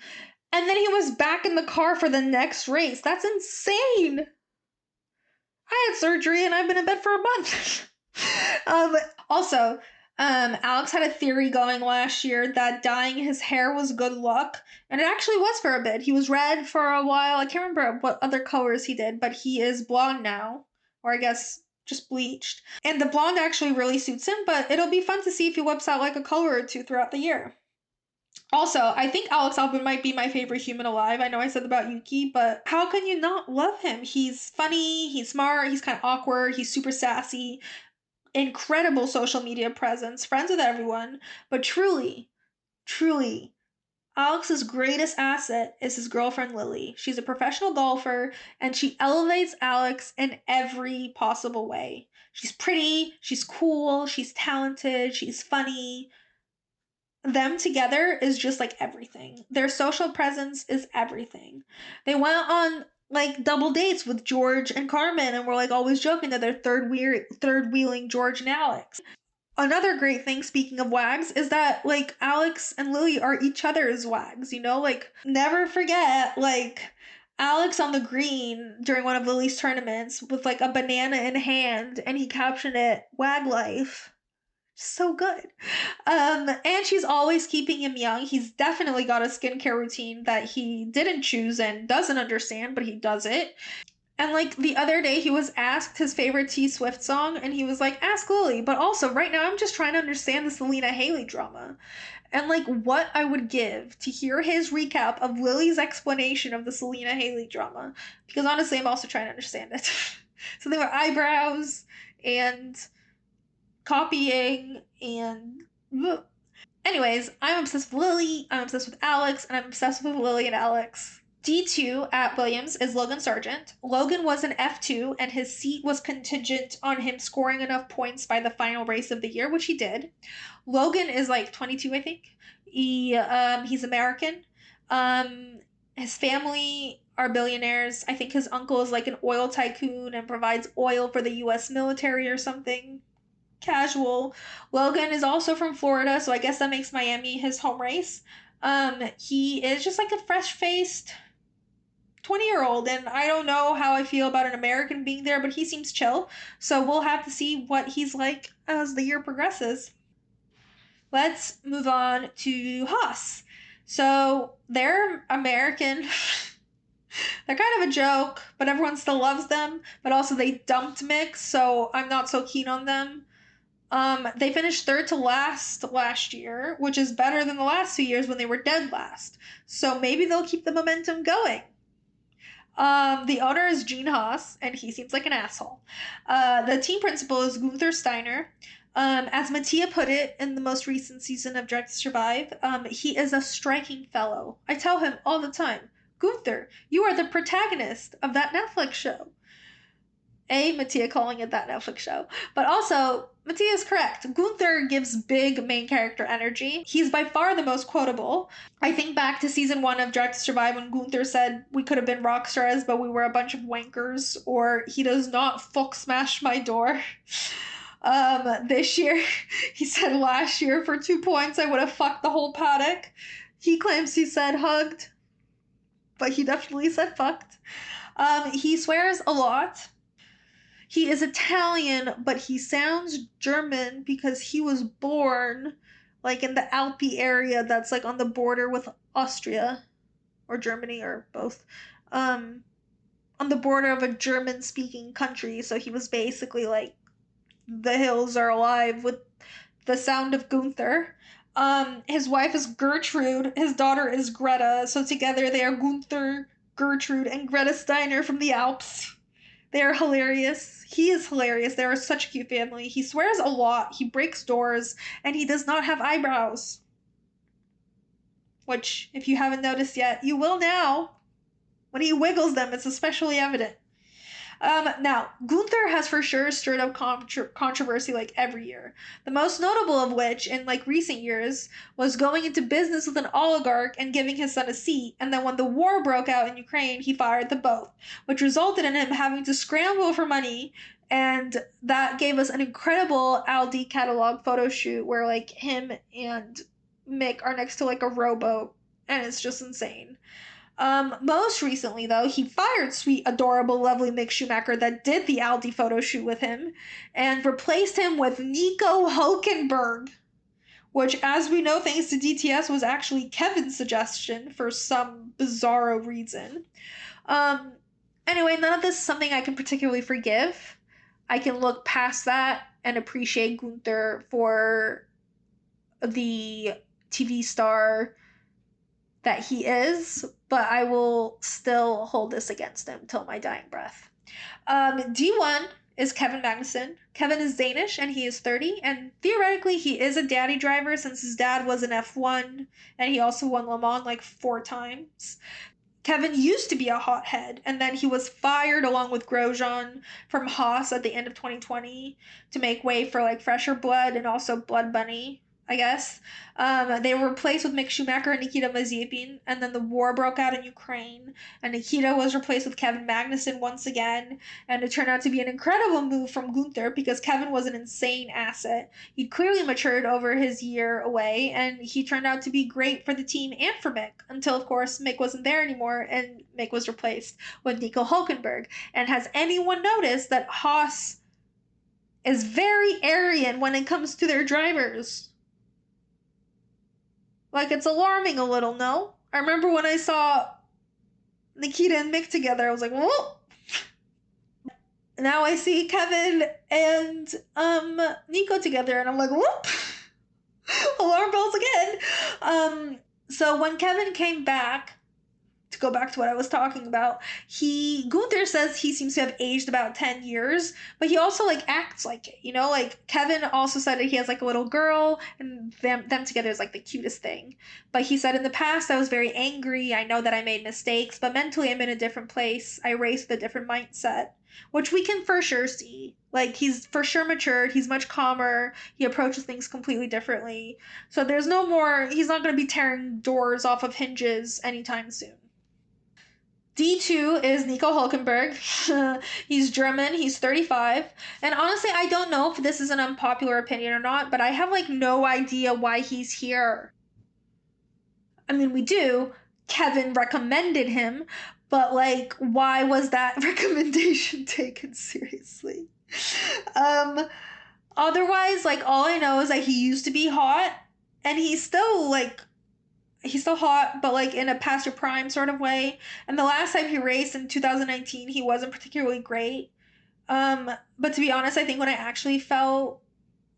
And then he was back in the car for the next race. That's insane. I had surgery and I've been in bed for a month. Also, Alex had a theory going last year that dyeing his hair was good luck, and it actually was for a bit. He was red for a while. I can't remember what other colors he did, but he is blonde now, or I guess just bleached. And the blonde actually really suits him, but it'll be fun to see if he whips out like a color or two throughout the year. Also, I think Alex Albon might be my favorite human alive. I know I said about Yuki, but how can you not love him? He's funny, he's smart, he's kind of awkward, he's super sassy, incredible social media presence, friends with everyone, but truly, Alex's greatest asset is his girlfriend Lily. She's a professional golfer, and she elevates Alex in every possible way. She's pretty, she's cool, she's talented, she's funny. Them together is just like everything. Their social presence is everything. They went on like double dates with George and Carmen, and we're like always joking that they're third wheeling George and Alex. Another great thing, speaking of wags, is that like Alex and Lily are each other's wags, like never forget like Alex on the green during one of Lily's tournaments with like a banana in hand, and he captioned it "Wag Life." So good. And she's always keeping him young. He's definitely got a skincare routine that he didn't choose and doesn't understand, but he does it. And like the other day, he was asked his favorite T Swift song, and he was like, "Ask Lily." But also, right now, I'm just trying to understand the Selena Haley drama. And like what I would give to hear his recap of Lily's explanation of the Selena Haley drama. Because honestly, I'm also trying to understand it. Something about eyebrows and copying and anyways, I'm obsessed with Lily, I'm obsessed with Alex, and I'm obsessed with Lily and Alex. D2 at Williams is Logan Sargent. Logan was an F2, and his seat was contingent on him scoring enough points by the final race of the year, which he did. Logan is like 22, I think. He's American. His family are billionaires. I think his uncle is like an oil tycoon and provides oil for the US military or something. Casual. Logan is also from Florida, so I guess that makes Miami his home race. He is just like a fresh-faced 20-year-old, and I don't know how I feel about an American being there, but he seems chill. So we'll have to see what he's like as the year progresses. Let's move on to Haas. So they're American. They're kind of a joke, but everyone still loves them. But also they dumped Mick, so I'm not so keen on them. They finished third to last year, which is better than the last 2 years when they were dead last. So maybe they'll keep the momentum going. The owner is Gene Haas, and he seems like an asshole. The team principal is Gunther Steiner. As Mattia put it in the most recent season of Drive to Survive, he is a striking fellow. I tell him all the time, Gunther, you are the protagonist of that Netflix show. Mattia calling it that Netflix show. But also, Mattia is correct. Gunther gives big main character energy. He's by far the most quotable. I think back to season 1 of Drive to Survive when Gunther said we could have been rock stars, but we were a bunch of wankers, or he does not fuck smash my door. This year, he said last year for 2 points I would have fucked the whole paddock. He claims he said hugged, but he definitely said fucked. He swears a lot. He is Italian, but he sounds German because he was born like in the Alpi area that's like on the border with Austria or Germany or both. On the border of a German speaking country, so he was basically like the hills are alive with the sound of Gunther. His wife is Gertrude, his daughter is Greta, so together they are Gunther, Gertrude, and Greta Steiner from the Alps. They are hilarious. He is hilarious. They are such a cute family. He swears a lot, he breaks doors, and he does not have eyebrows. Which, if you haven't noticed yet, you will now. When he wiggles them, it's especially evident. Now, Gunther has for sure stirred up controversy like every year. The most notable of which, in like recent years, was going into business with an oligarch and giving his son a seat, and then when the war broke out in Ukraine, he fired them both, which resulted in him having to scramble for money, and that gave us an incredible Aldi catalog photo shoot where like him and Mick are next to like a rowboat, and it's just insane. Most recently, though, he fired sweet, adorable, lovely Mick Schumacher that did the Aldi photo shoot with him and replaced him with Nico Hulkenberg, which, as we know, thanks to DTS, was actually Kevin's suggestion for some bizarro reason. Um, anyway, none of this is something I can particularly forgive. I can look past that and appreciate Gunther for the TV star that he is, but I will still hold this against him till my dying breath. D1 is Kevin Magnussen. Kevin is Danish and he is 30, and theoretically he is a daddy driver since his dad was an F1 and he also won Le Mans like 4 times. Kevin used to be a hothead, and then he was fired along with Grosjean from Haas at the end of 2020 to make way for like fresher blood and also Blood Bunny, I guess. They were replaced with Mick Schumacher and Nikita Mazepin, and then the war broke out in Ukraine, and Nikita was replaced with Kevin Magnussen once again, and it turned out to be an incredible move from Gunther because Kevin was an insane asset. He'd clearly matured over his year away, and he turned out to be great for the team and for Mick, until, of course, Mick wasn't there anymore, and Mick was replaced with Nico Hulkenberg. And has anyone noticed that Haas is very Aryan when it comes to their drivers? Like, it's alarming a little, no? I remember when I saw Nikita and Mick together, I was like, whoa! Now I see Kevin and Nico together, and I'm like, whoop! Alarm bells again! So when Kevin came back, to go back to what I was talking about, Gunther says he seems to have aged about 10 years, but he also like acts like it, you know? Like Kevin also said that he has like a little girl and them together is like the cutest thing. But he said in the past I was very angry. I know that I made mistakes, but mentally I'm in a different place. I race with a different mindset, which we can for sure see. Like he's for sure matured, he's much calmer, he approaches things completely differently. So there's no more, he's not going to be tearing doors off of hinges anytime soon. D2 is Nico Hulkenberg. He's German, he's 35. And honestly, I don't know if this is an unpopular opinion or not, but I have like no idea why he's here. I mean, we do. Kevin recommended him, but like, why was that recommendation taken seriously? Otherwise, like, all I know is that he used to be hot, and he's still hot, but like in a past your prime sort of way. And the last time he raced in 2019, he wasn't particularly great. But to be honest, I think when I actually fell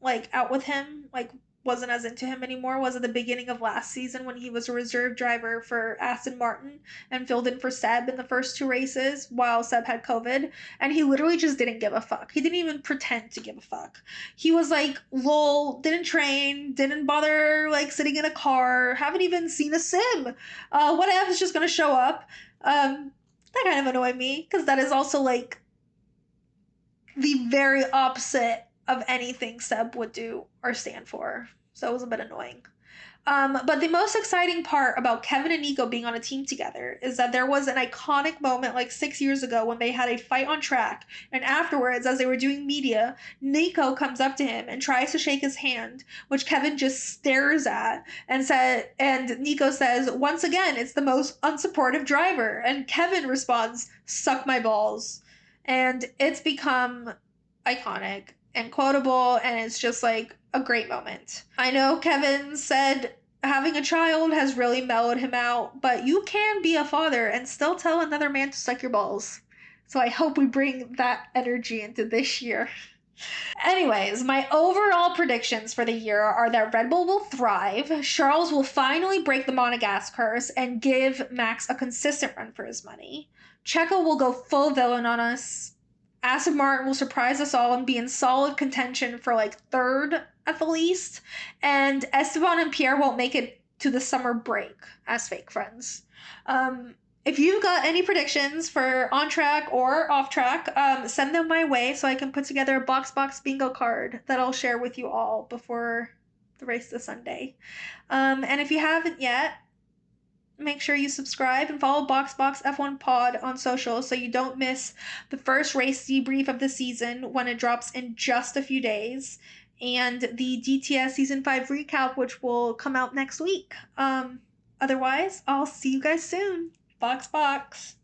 like out with him, like wasn't as into him anymore was at the beginning of last season when he was a reserve driver for Aston Martin and filled in for Seb in the first two races while Seb had COVID. And he literally just didn't give a fuck. He didn't even pretend to give a fuck. He was like, lol, didn't train, didn't bother like sitting in a car, haven't even seen a sim. What if is just gonna show up? That kind of annoyed me because that is also like the very opposite of anything Seb would do or stand for. So it was a bit annoying. But the most exciting part about Kevin and Nico being on a team together is that there was an iconic moment like 6 years ago when they had a fight on track, and afterwards, as they were doing media, Nico comes up to him and tries to shake his hand, which Kevin just stares at and Nico says, "Once again, it's the most unsupportive driver," and Kevin responds, "Suck my balls," and it's become iconic and quotable, and it's just like a great moment. I know Kevin said having a child has really mellowed him out, but you can be a father and still tell another man to suck your balls. So I hope we bring that energy into this year. Anyways, my overall predictions for the year are that Red Bull will thrive, Charles will finally break the Monegasque curse and give Max a consistent run for his money, Checo will go full villain on us, Aston Martin will surprise us all and be in solid contention for like third at the least, and Esteban and Pierre won't make it to the summer break as fake friends. If you've got any predictions for on track or off track, send them my way so I can put together a box bingo card that I'll share with you all before the race this Sunday. And if you haven't yet, make sure you subscribe and follow F1 Pod on social so you don't miss the first race debrief of the season when it drops in just a few days, and the DTS Season 5 recap, which will come out next week. Otherwise, I'll see you guys soon. Box.